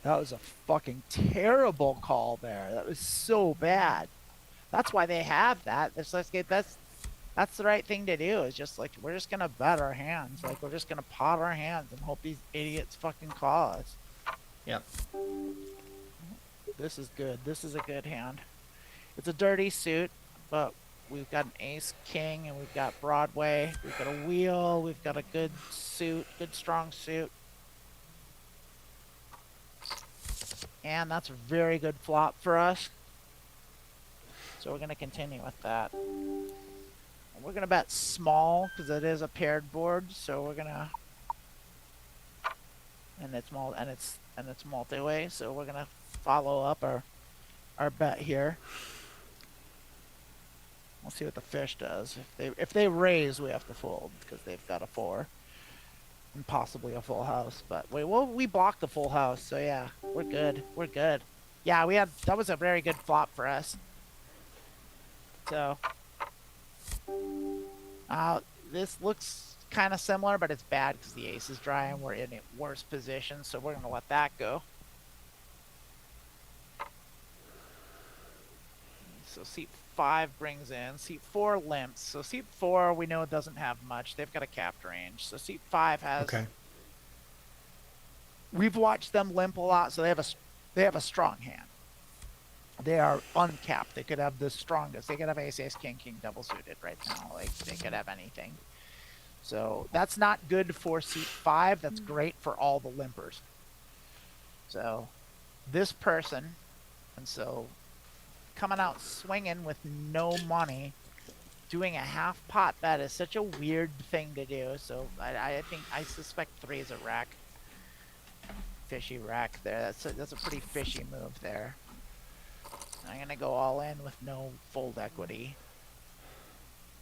That was a fucking terrible call there. That was so bad. That's why they have that. That's the right thing to do. Is just like we're just gonna bet our hands. Like we're just gonna pot our hands and hope these idiots fucking call us. Yep. This is good. This is a good hand. It's a dirty suit, but we've got an ace king and we've got Broadway. We've got a wheel. We've got a good suit, good strong suit. And that's a very good flop for us. So we're going to continue with that. We're going to bet small because it is a paired board. So we're going to, and it's multi-way. So we're going to follow up our bet here. We'll see what the fish does. If they raise, we have to fold because they've got a 4 and possibly a full house. But we blocked the full house, so yeah, we're good. We're good. Yeah, that was a very good flop for us. So this looks kind of similar, but it's bad because the ace is dry and we're in a worse position. So we're gonna let that go. So seat 5 brings in. Seat 4 limps. So seat 4 we know doesn't have much. They've got a capped range. So seat 5 has. Okay. We've watched them limp a lot, so they have a strong hand. They are uncapped. They could have the strongest. They could have ace, ace, king, king double suited right now. Like they could have anything. So that's not good for seat 5. That's great for all the limpers. So this person, and so coming out swinging with no money, doing a half pot bet is such a weird thing to do. So I suspect 3 is a rack. Fishy rack there. That's a pretty fishy move there. I'm gonna go all in with no fold equity.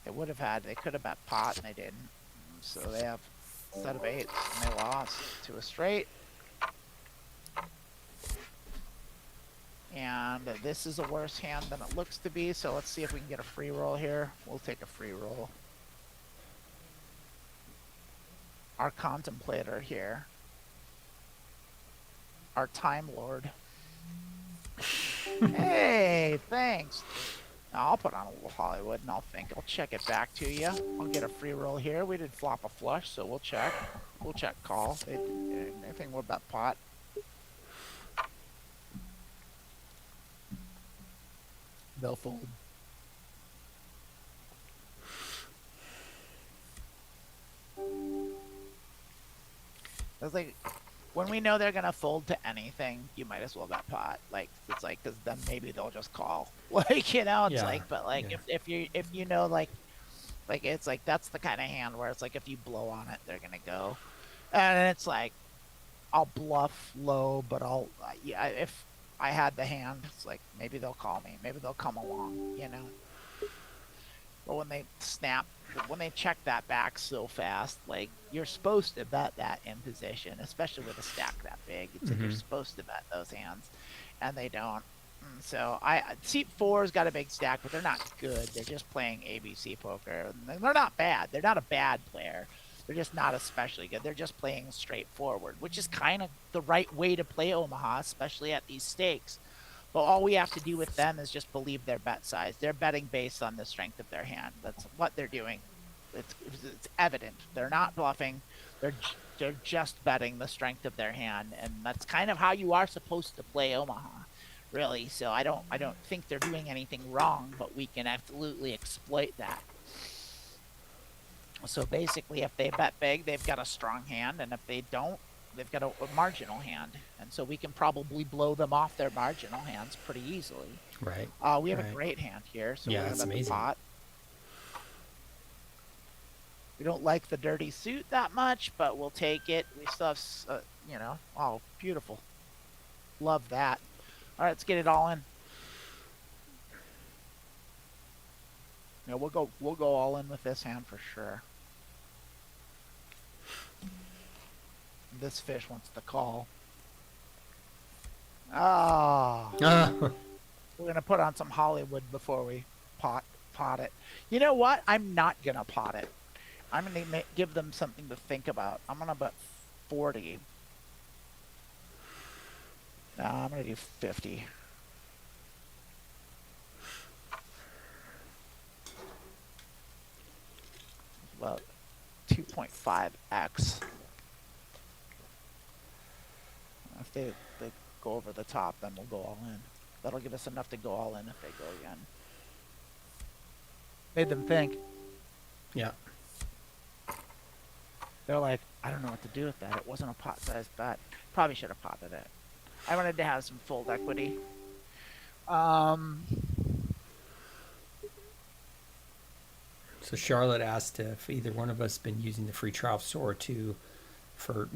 They could have bet pot and they didn't. So they have a set of 8s and they lost to a straight. And this is a worse hand than it looks to be, so let's see if we can get a free roll here. We'll take a free roll. our contemplator here, our Time Lord. Hey, thanks. I'll put on a little Hollywood and I'll check it back to you. I'll get a free roll here. We did flop a flush, so we'll check. We'll check call. Anything with that pot. They'll fold. It's like, when we know they're gonna fold to anything, you might as well bet pot. Like, it's like, because then maybe they'll just call. Like, you know, it's like, but like, if you know, like it's like, that's the kind of hand where it's like, if you blow on it, they're gonna go. And it's like, I'll bluff low, but yeah, if I had the hand, it's like, maybe they'll call me. Maybe they'll come along, you know. But when they snap, when they check that back so fast, like, you're supposed to bet that in position, especially with a stack that big. It's like you're supposed to bet those hands, and they don't. So seat 4's got a big stack, but they're not good. They're just playing ABC poker. They're not bad. They're not a bad player. They're just not especially good. They're just playing straightforward, which is kind of the right way to play Omaha, especially at these stakes. But all we have to do with them is just believe their bet size. They're betting based on the strength of their hand. That's what they're doing. It's evident. They're not bluffing. They're just betting the strength of their hand, and that's kind of how you are supposed to play Omaha, really. So I don't think they're doing anything wrong, but we can absolutely exploit that. So basically, if they bet big, they've got a strong hand, and if they don't, they've got a marginal hand, and so we can probably blow them off their marginal hands pretty easily. Right. We have a great hand here, so we're gonna bet the pot. We don't like the dirty suit that much, but we'll take it. We still have, you know, oh, beautiful. Love that. All right, let's get it all in. Yeah, we'll go all in with this hand for sure. This fish wants to call. Oh. We're gonna put on some Hollywood before we pot it. You know what? I'm not gonna pot it. I'm gonna give them something to think about. I'm gonna bet 40. No, I'm gonna do 50. About 2.5x. If they go over the top, then we'll go all in. That'll give us enough to go all in if they go again. Made them think. Yeah. They're like, I don't know what to do with that. It wasn't a pot-sized bet. Probably should have potted it. I wanted to have some fold equity. So Charlotte asked if either one of us been using the free trial of Sora 2 for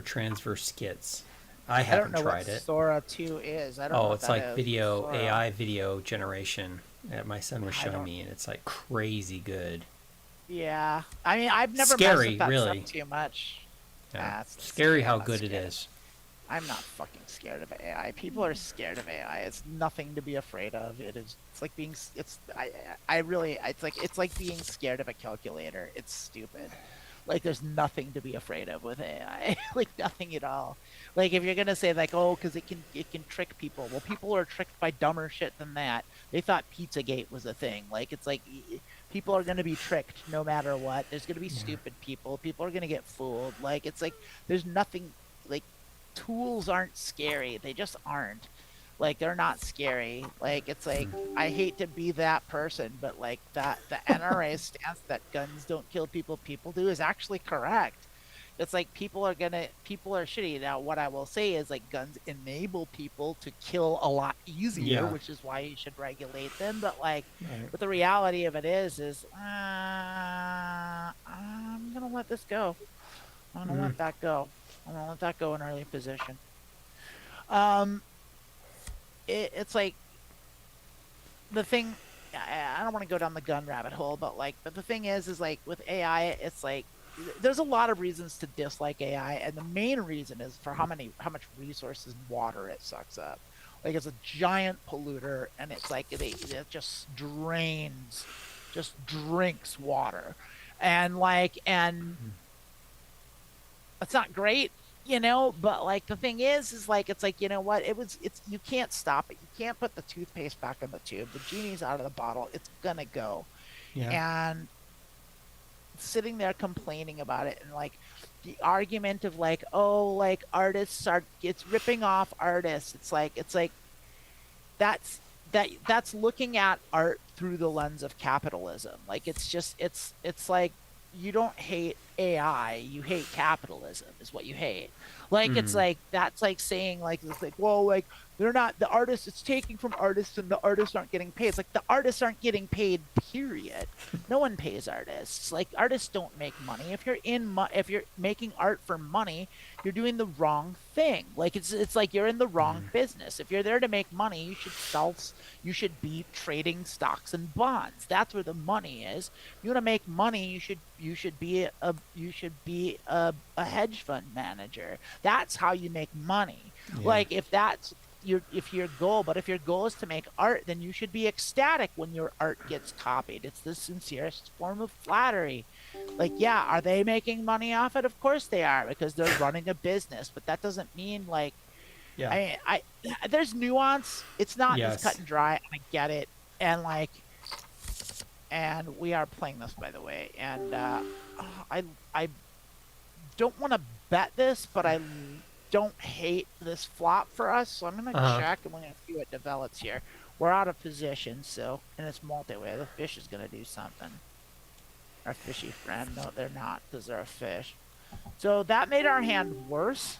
transverse skits. I haven't tried it. Sora 2 is. I don't know what it's that like is. video Sora. AI video generation that my son was showing me, and it's like crazy good. Yeah, I mean, I've never scary, messed with that really. Stuff too much. Yeah. Scary how good scared. it is. I'm not fucking scared of AI. People are scared of AI. It's nothing to be afraid of. It's like being. It's like being scared of a calculator. It's stupid. Like, there's nothing to be afraid of with AI. Like, nothing at all. Like, if you're gonna say like, oh, because it can trick people. Well, people are tricked by dumber shit than that. They thought Pizzagate was a thing. Like, it's like people are gonna be tricked no matter what. There's gonna be stupid people. People are gonna get fooled. Like, it's like there's nothing. Like, tools aren't scary. They just aren't. Like, they're not scary. Like, it's like, I hate to be that person, but like the NRA stance that guns don't kill people, people do is actually correct. It's like people are shitty. Now, what I will say is, like, guns enable people to kill a lot easier, which is why you should regulate them. But like, but the reality of it is I'm gonna let this go. I'm gonna let that go. I'm gonna let that go in early position. It's like the thing. I don't want to go down the gun rabbit hole, but the thing is like with AI, it's like there's a lot of reasons to dislike AI, and the main reason is for how much resources and water it sucks up. Like, it's a giant polluter, and it's like it just drinks water, and It's not great, but like the thing is like it's like, you know what? It's you can't stop it. You can't put the toothpaste back in the tube. The genie's out of the bottle. It's gonna go. Yeah. And sitting there complaining about it, and like the argument of like, oh, like artists are, it's ripping off artists. It's like that's looking at art through the lens of capitalism. Like it's just it's like you don't hate AI, you hate capitalism is what you hate. Like it's Mm. like that's like saying like it's like, well, like they're not the artists, it's taking from artists and the artists aren't getting paid. It's like the artists aren't getting paid, period. No one pays artists. Like artists don't make money. If you're making art for money, you're doing the wrong thing. Like it's like you're in the wrong business. If you're there to make money, you should be trading stocks and bonds. That's where the money is. You want to make money, you should be a hedge fund manager. That's how you make money. Yeah. Like if your goal, but if your goal is to make art, then you should be ecstatic when your art gets copied. It's the sincerest form of flattery. Like, yeah, are they making money off it? Of course they are, because they're running a business. But that doesn't mean like, Yeah. I there's nuance. It's not just Yes. cut and dry. I get it, and like, and we are playing this, by the way, and I don't want to bet this, but I don't hate this flop for us. So I'm gonna check, and we're gonna see what develops here. We're out of position, so, and it's multi-way. The fish is gonna do something. Our fishy friend. No, they're not, because they're a fish. So that made our hand worse.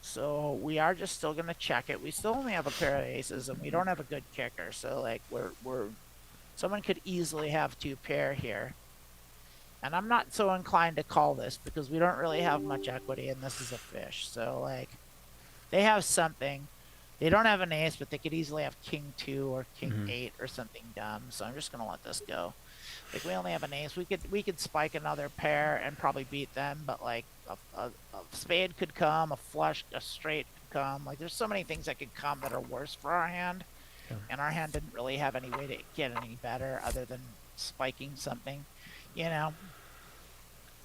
So we are just still gonna check it. We still only have a pair of aces, and we don't have a good kicker. So like we're someone could easily have two pair here. And I'm not so inclined to call this because we don't really have much equity, and this is a fish. So like they have something. They don't have an ace, but they could easily have king 2 or king 8 or something dumb. So I'm just gonna let this go. Like we only have an ace. We could spike another pair and probably beat them, but like a spade could come, a flush, a straight could come. Like there's so many things that could come that are worse for our hand, and our hand didn't really have any way to get any better other than spiking something,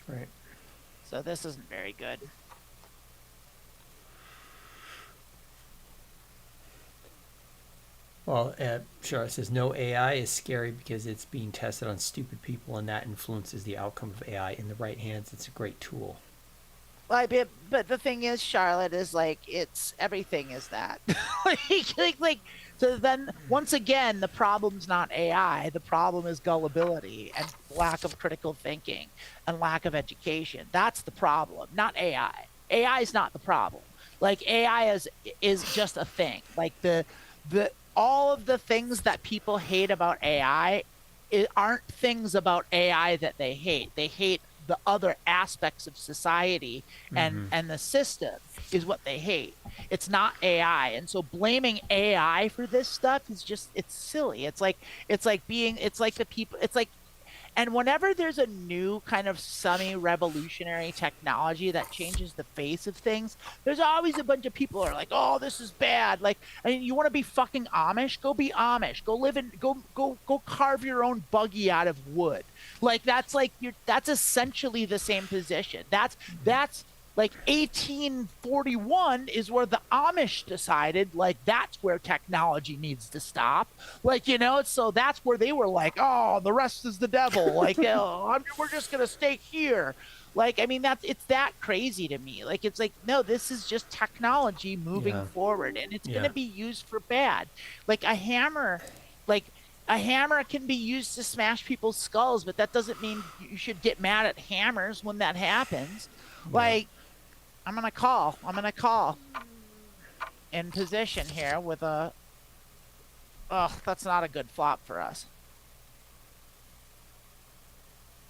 Right. So this isn't very good. Well, sure. It says no AI is scary because it's being tested on stupid people, and that influences the outcome of AI. In the right hands, it's a great tool. But the thing is, Charlotte, is like it's everything is that. like so then once again, the problem's not AI. The problem is gullibility and lack of critical thinking and lack of education. That's the problem, not AI. AI is not the problem. Like AI is just a thing. Like the all of the things that people hate about AI aren't things about AI that they hate. They hate the other aspects of society and the system is what they hate. It's not AI. And so blaming AI for this stuff is just, it's silly. It's like the people, it's like, and whenever there's a new kind of semi-revolutionary technology that changes the face of things, there's always a bunch of people who are like, "Oh, this is bad." Like, I mean, you want to be fucking Amish? Go be Amish. Go live in. Go carve your own buggy out of wood. Like that's like that's essentially the same position. That's like 1841 is where the Amish decided like that's where technology needs to stop. Like, so that's where they were like, oh, the rest is the devil. Like, we're just going to stay here. Like, I mean, it's that crazy to me. Like, it's like, no, this is just technology moving forward, and it's going to be used for bad. Like a hammer can be used to smash people's skulls, but that doesn't mean you should get mad at hammers when that happens. Like, I'm gonna call in position here with a. Oh, that's not a good flop for us.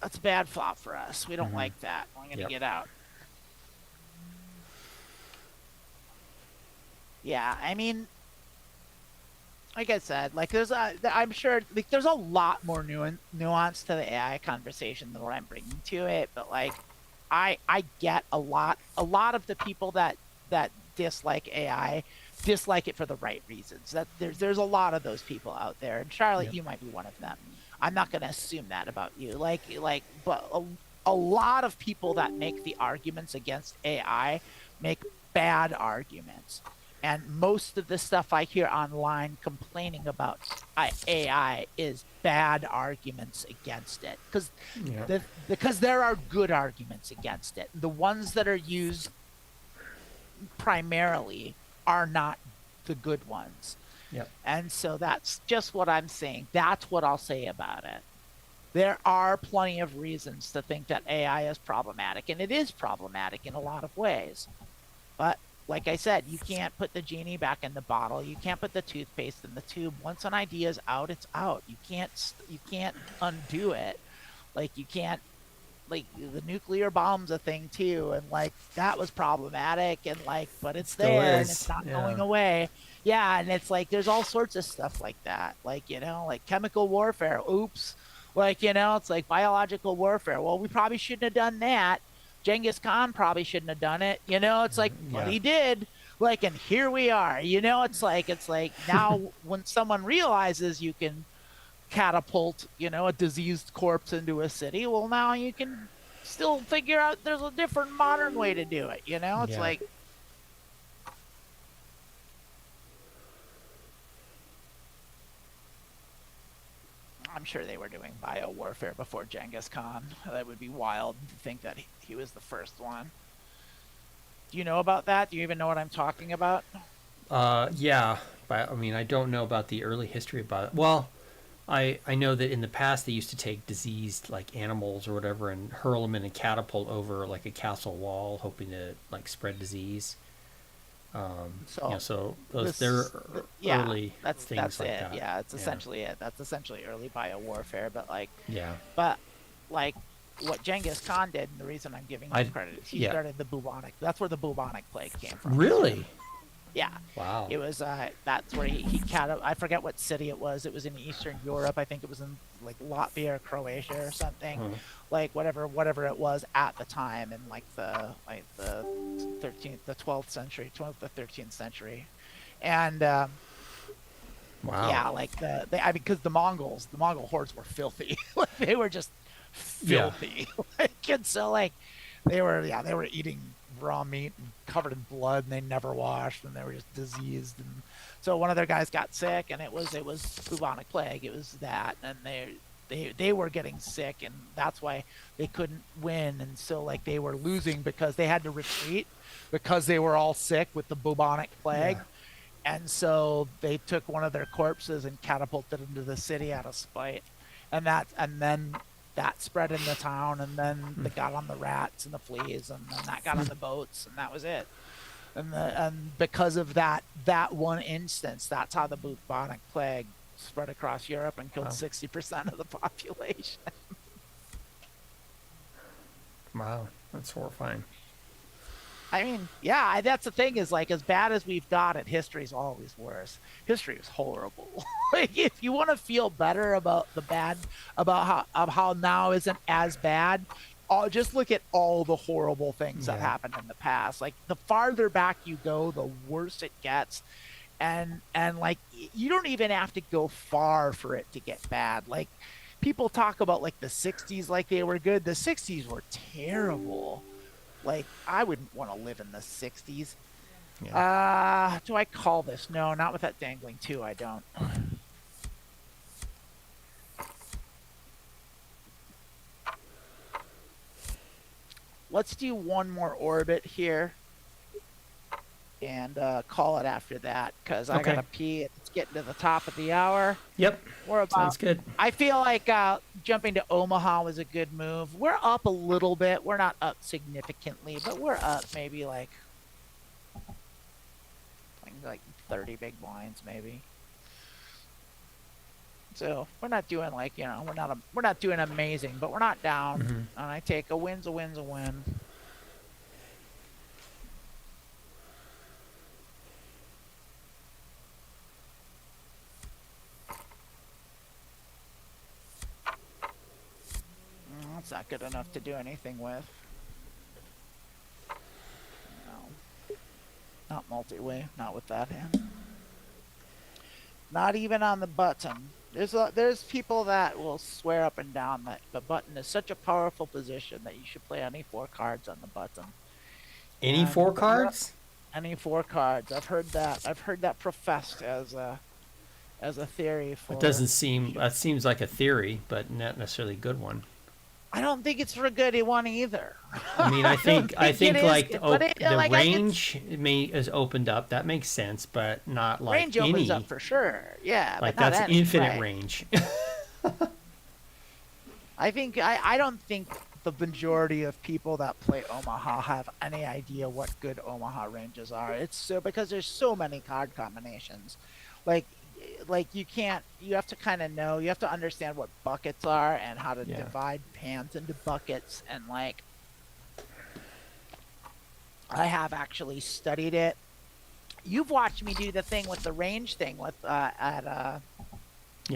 That's a bad flop for us. We don't like that. I'm gonna get out. Yeah, I mean, like I said, like I'm sure like there's a lot more nuance to the AI conversation than what I'm bringing to it, but like I get a lot of the people that dislike AI dislike it for the right reasons. That there's a lot of those people out there, and Charlotte, you might be one of them. I'm not going to assume that about you. But a lot of people that make the arguments against AI make bad arguments. And most of the stuff I hear online complaining about AI is bad arguments against it. Yeah. Because there are good arguments against it. The ones that are used primarily are not the good ones. Yep. And so that's just what I'm saying. That's what I'll say about it. There are plenty of reasons to think that AI is problematic, and it is problematic in a lot of ways. But like I said, you can't put the genie back in the bottle. You can't put the toothpaste in the tube. Once an idea is out, it's out. You can't undo it. Like you can't, like the nuclear bomb's a thing too, and like that was problematic, and like, but it's Still there and is. it's not Yeah. going away. Yeah, and it's like there's all sorts of stuff like that, like like chemical warfare. Oops, like it's like biological warfare. Well, we probably shouldn't have done that. Genghis Khan probably shouldn't have done it. It's like, but he did. Like, and here we are. It's like now when someone realizes you can catapult, a diseased corpse into a city, well, now you can still figure out there's a different modern way to do it. It's like, I'm sure they were doing bio warfare before Genghis Khan. That would be wild to think that he was the first one. Do you know about that? Do you even know what I'm talking about? Yeah, but I mean, I don't know about the early history about it. Well, I know that in the past they used to take diseased like animals or whatever and hurl them in a catapult over like a castle wall, hoping to like spread disease. So they're early that's things like it. that. Yeah, it's essentially it. That's essentially early bio warfare. But yeah, like what Genghis Khan did, and the reason I'm giving him credit is he started the bubonic. That's where the bubonic plague came from. Really? Yeah. Wow. It was that's where he I forget what city it was. It was in Eastern Europe. I think it was in like Latvia or Croatia or something. Like whatever it was at the time in like the 12th century, 12th to 13th century. And wow. Yeah, like because the Mongol hordes were filthy. Like they were just filthy. And so like they were eating raw meat and covered in blood, and they never washed, and they were just diseased. And so one of their guys got sick, and it was bubonic plague. It was that, and they were getting sick, and that's why they couldn't win. And so like they were losing because they had to retreat because they were all sick with the bubonic plague. And so they took one of their corpses and catapulted into the city out of spite, and then that spread in the town, and then they got on the rats and the fleas, and then that got on the boats, and that was it. And because of that one instance, that's how the bubonic plague spread across Europe and killed 60% of the population. Wow, that's horrifying. I mean, yeah, that's the thing is like as bad as we've got it, history's always worse. History is horrible. Like if you want to feel better about the bad, about how now isn't as bad, just look at all the horrible things that happened in the past. Like the farther back you go, the worse it gets. And like you don't even have to go far for it to get bad. Like people talk about like the 60s like they were good. The 60s were terrible. Like, I wouldn't want to live in the 60s. Yeah. Do I call this? No, not with that dangling 2, I don't. Let's do one more orbit here. And call it after that, because I got to pee. It's getting to the top of the hour. Yep. Sounds good. I feel like jumping to Omaha was a good move. We're up a little bit. We're not up significantly, but we're up maybe like 30 big blinds maybe. So we're not doing like we're not doing amazing, but we're not down. And I take a win's a win's a win. That's not good enough to do anything with. No. Not multi-way. Not with that hand. Not even on the button. There's people that will swear up and down that the button is such a powerful position that you should play any 4 cards on the button. Any 4 But you're cards? any 4 cards. I've heard that. I've heard that professed as a theory It for. doesn't seem, that seems like a theory, but not necessarily a good one. I don't think it's for a good one either. I mean, I think it is like good, but the like range is opened up. That makes sense, but not like range opens up any. for sure. Yeah, Like but not that's any, infinite right. range. I don't think the majority of people that play Omaha have any idea what good Omaha ranges are. It's so because there's so many card combinations. Like you can't, you have to kind of know, you have to understand what buckets are and how to Yeah. divide pans into buckets, and like I have actually studied it. You've watched me do the thing with the range thing with Yep.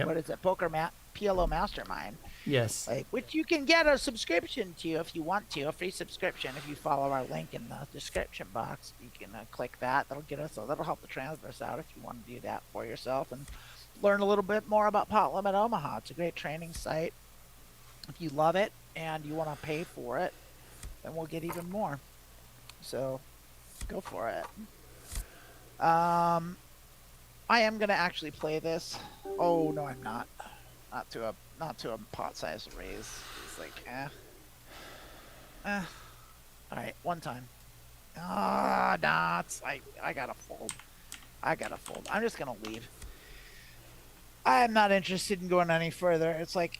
what is it, PLO Mastermind. Yes. Like, which you can get a subscription to if you want to, a free subscription. If you follow our link in the description box, you can click that. That'll get us. So that'll help the Transverse out if you want to do that for yourself and learn a little bit more about Pot Limit Omaha. It's a great training site. If you love it and you want to pay for it, then we'll get even more. So, go for it. I am gonna actually play this. Oh no, I'm not. Not to a pot-sized raise. It's like, All right, one time. Nah, it's like I gotta fold. I'm just gonna leave. I'm not interested in going any further. It's like,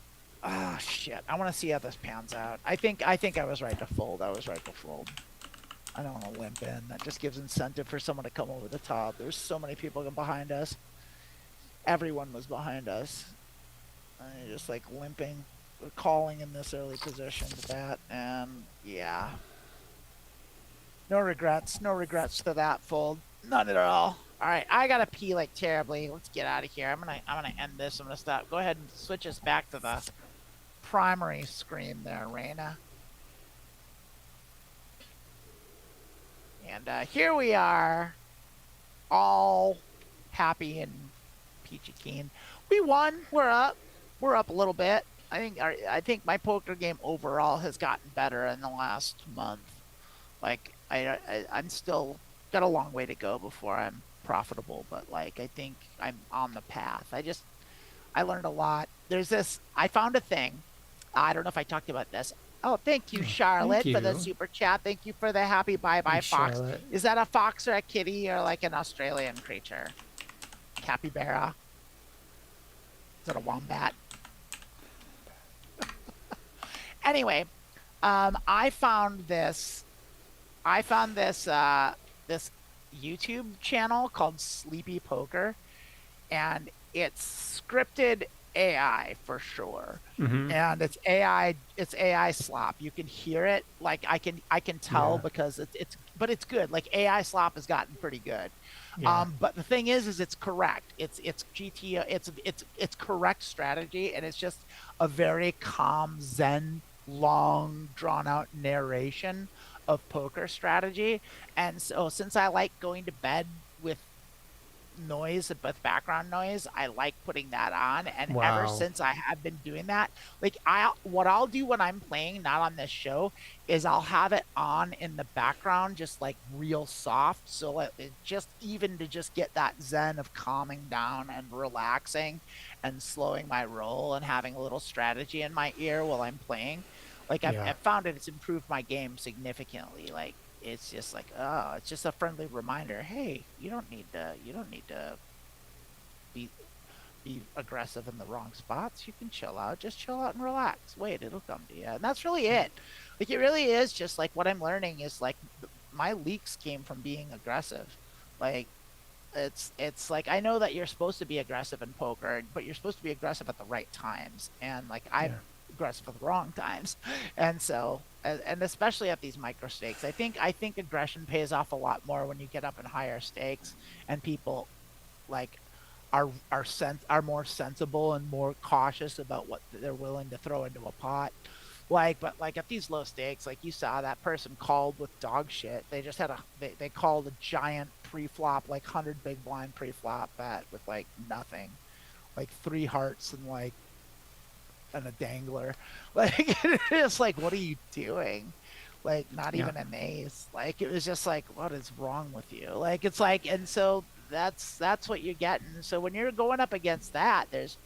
shit. I want to see how this pans out. I think I was right to fold. I don't want to limp in. That just gives incentive for someone to come over the top. There's so many people behind us. Everyone was behind us. Just like limping, calling in this early position to that, and yeah. No regrets to that fold. None at all. All right, I gotta pee like terribly. Let's get out of here. I'm gonna end this. I'm gonna stop. Go ahead and switch us back to the primary screen there, Rayna. And here we are, all happy and peachy keen. We won. We're up. We're up a little bit. I think my poker game overall has gotten better in the last month. Like I'm still got a long way to go before I'm profitable, but like I think I'm on the path. I learned a lot. I found a thing. I don't know if I talked about this. Oh, thank you, Charlotte, Thank for the you. super chat. Thank you for the happy bye-bye fox. Charlotte. Is that a fox or a kitty or like an Australian creature? Capybara? Is that a wombat? Anyway, I found this this YouTube channel called Sleepy Poker, and it's scripted AI for sure. Mm-hmm. And it's AI slop. You can hear it. Like I can tell Yeah. because but it's good. Like AI slop has gotten pretty good. Yeah. But the thing is it's correct. It's GT. It's correct strategy, and it's just a very calm, zen, long, drawn out narration of poker strategy. And so, since I like going to bed with background noise, I like putting that on. And ever Wow. since I have been doing that, like what I'll do when I'm playing, not on this show, is I'll have it on in the background, just like real soft, so it just even to just get that zen of calming down and relaxing and slowing my roll and having a little strategy in my ear while I'm playing. Like Yeah. I've found it's improved my game significantly. Like it's just like, oh, it's just a friendly reminder. Hey, you don't need to be aggressive in the wrong spots. You can chill out. Just chill out and relax. Wait, it'll come to you. And that's really it. Like it really is just like what I'm learning is like my leaks came from being aggressive. Like it's like I know that you're supposed to be aggressive in poker, but you're supposed to be aggressive at the right times. And like I'm aggressive at the wrong times. And so and especially at these micro stakes, I think aggression pays off a lot more when you get up in higher stakes and people like are more sensible and more cautious about what they're willing to throw into a pot. But like at these low stakes, like you saw that person called with dog shit. They just had they called a giant pre-flop, like 100 big blind pre-flop bet with like nothing. like 3 hearts and a dangler. Like it's like, what are you doing? Like not Yeah. even an ace. Like it was just like, what is wrong with you? Like it's like, and so that's what you're getting. So when you're going up against that, there's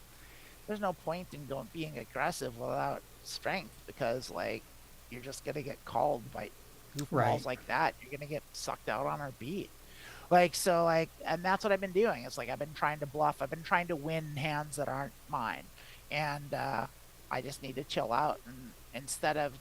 no point in going being aggressive without strength, because like you're just gonna get called by Right. goofballs like that. You're gonna get sucked out on our beat. Like so like, and that's what I've been doing. It's like I've been trying to bluff. I've been trying to win hands that aren't mine. And I just need to chill out, and instead of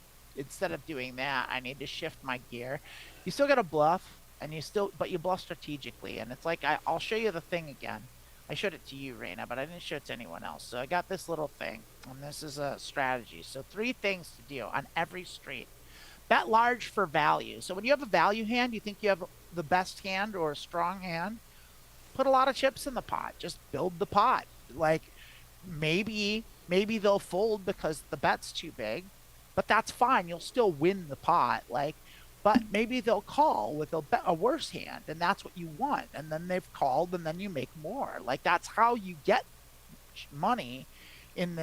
doing that, I need to shift my gear. You still got to bluff, and but you bluff strategically. And it's like I'll show you the thing again. I showed it to you, Rayna, but I didn't show it to anyone else. So I got this little thing, and this is a strategy. So 3 things to do on every street. Bet large for value. So when you have a value hand, you think you have the best hand or a strong hand, put a lot of chips in the pot. Just build the pot. Like maybe they'll fold because the bet's too big, but that's fine. You'll still win the pot. Like, but maybe they'll call with a worse hand, and that's what you want. And then they've called, and then you make more. Like that's how you get money in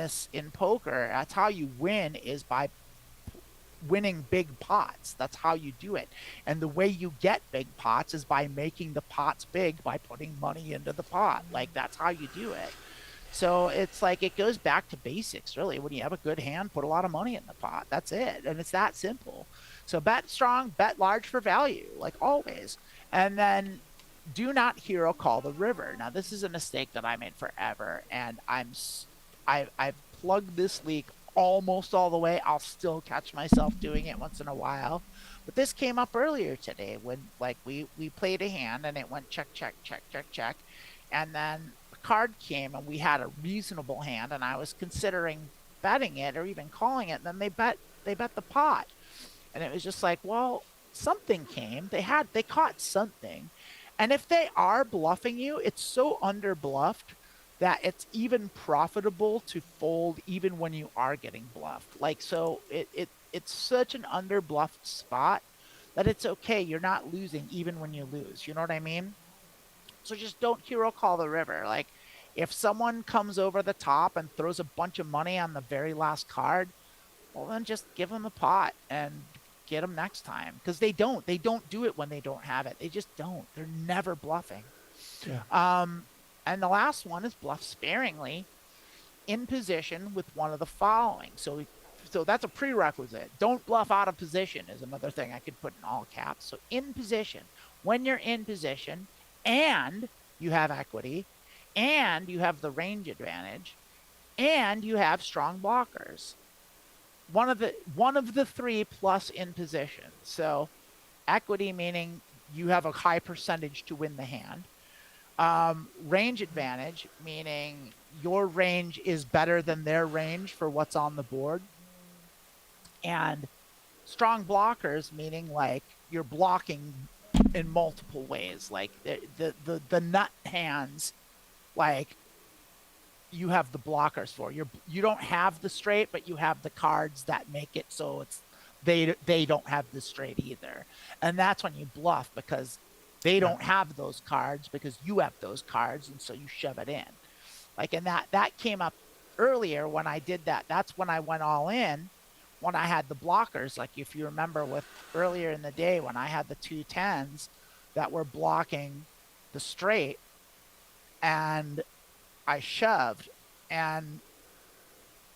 poker. That's how you win, is by winning big pots. That's how you do it. And the way you get big pots is by making the pots big by putting money into the pot. Like that's how you do it. So it's like it goes back to basics, really. When you have a good hand, put a lot of money in the pot. That's it. And it's that simple. So bet strong, bet large for value, like always. And then do not hero call the river. Now this is a mistake that I made forever, and I've plugged this leak almost all the way. I'll still catch myself doing it once in a while. But this came up earlier today when like we played a hand and it went check, check, check, check, check. And then the card came and we had a reasonable hand, and I was considering betting it or even calling it. And then they bet the pot. And it was just like, well, something came. They caught something. And if they are bluffing you, it's so under bluffed that it's even profitable to fold even when you are getting bluffed. Like so it's such an under bluffed spot that it's okay. You're not losing even when you lose. You know what I mean? So just don't hero call the river. Like if someone comes over the top and throws a bunch of money on the very last card, well then just give them the pot and get them next time, because they don't do it when they don't have it. They just don't. They're never bluffing. Yeah. And the last one is bluff sparingly in position with one of the following. So that's a prerequisite. Don't bluff out of position is another thing I could put in all caps. So in position, when you're in position and you have equity and you have the range advantage and you have strong blockers. One of the 3 plus in position. So equity meaning you have a high percentage to win the hand. Range advantage, meaning your range is better than their range for what's on the board. And strong blockers, meaning like you're blocking in multiple ways. Like the nut hands, like you have the blockers for. You don't have the straight, but you have the cards that make it so it's they don't have the straight either. And that's when you bluff, because they don't have those cards because you have those cards, and so you shove it in. Like, and that came up earlier when I did that. That's when I went all in, when I had the blockers. Like if you remember with earlier in the day when I had the 2 10s that were blocking the straight, and I shoved, and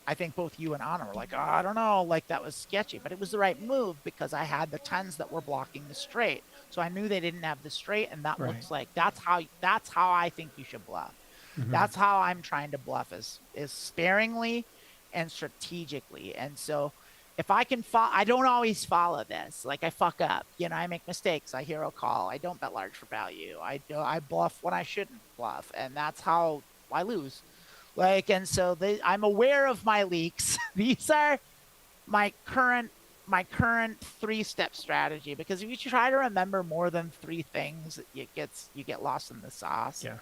I think both you and Anna were like, oh, I don't know, like that was sketchy, but it was the right move because I had the 10s that were blocking the straight. So I knew they didn't have the straight, and that looks like that's how I think you should bluff. Mm-hmm. That's how I'm trying to bluff is sparingly and strategically. And so if I can I don't always follow this. Like I fuck up, I make mistakes. I hero call. I don't bet large for value. I bluff when I shouldn't bluff, and that's how I lose. Like, and so I'm aware of my leaks. These are my current 3-step strategy, because if you try to remember more than 3 things, you get lost in the sauce. Yeah.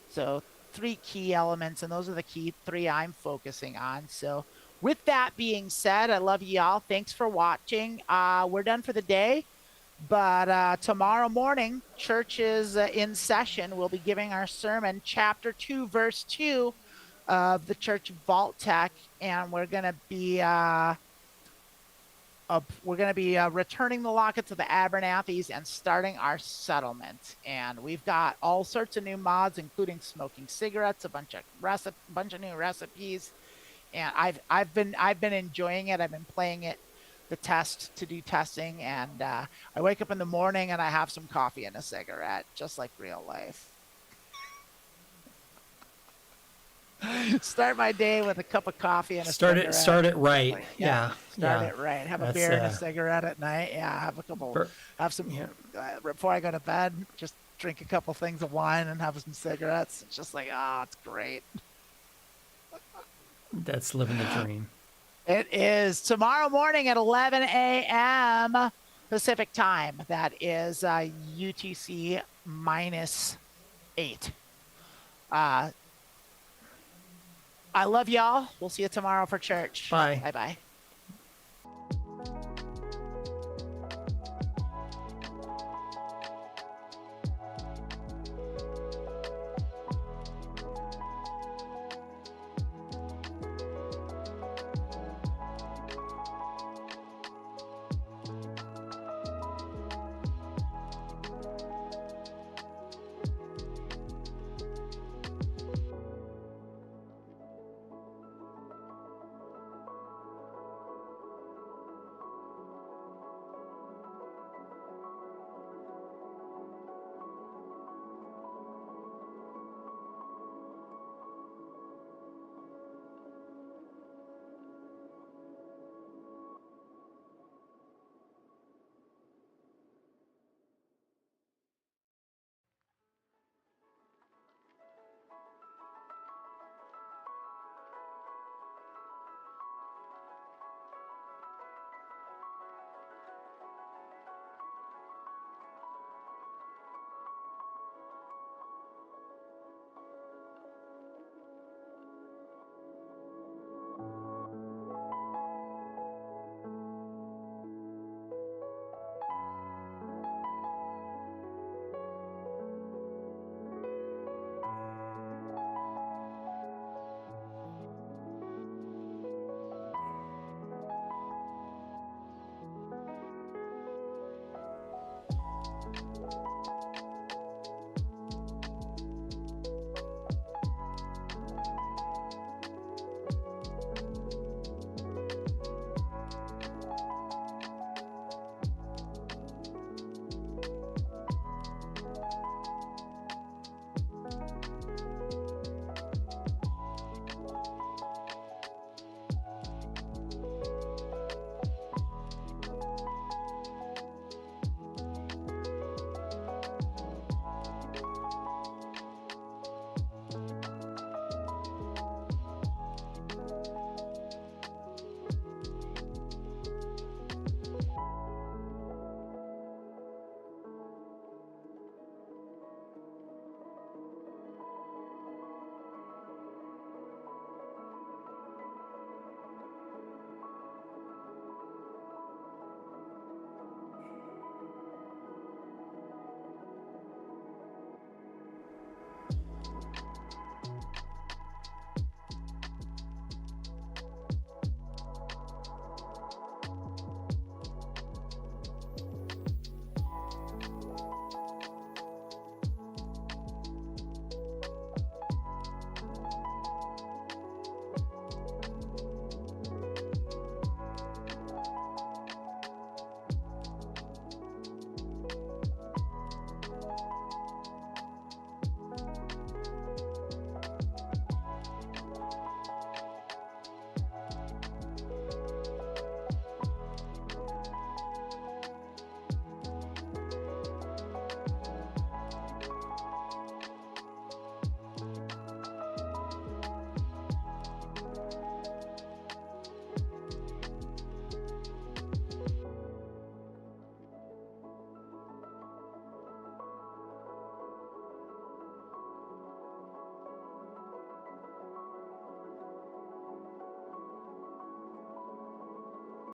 So 3 key elements, and those are the key 3 I'm focusing on. So with that being said, I love y'all. Thanks for watching. We're done for the day, but tomorrow morning, church is in session. We'll be giving our sermon, chapter 2, verse 2. of the Church of Vault Tech, and we're gonna be returning the locket to the Abernathy's and starting our settlement. And we've got all sorts of new mods, including smoking cigarettes, a bunch of new recipes. And I've been enjoying it. I've been playing it, the test to do testing, and I wake up in the morning and I have some coffee and a cigarette, just like real life. Start my day with a cup of coffee and a cigarette. Start it right. Yeah. Start it right. Have a beer and a cigarette at night. Yeah. Have a couple. Have some. Yeah. Before I go to bed, just drink a couple things of wine and have some cigarettes. It's just like, it's great. That's living the dream. It is tomorrow morning at 11 a.m. Pacific time. That is UTC -8. I love y'all. We'll see you tomorrow for church. Bye. Bye-bye.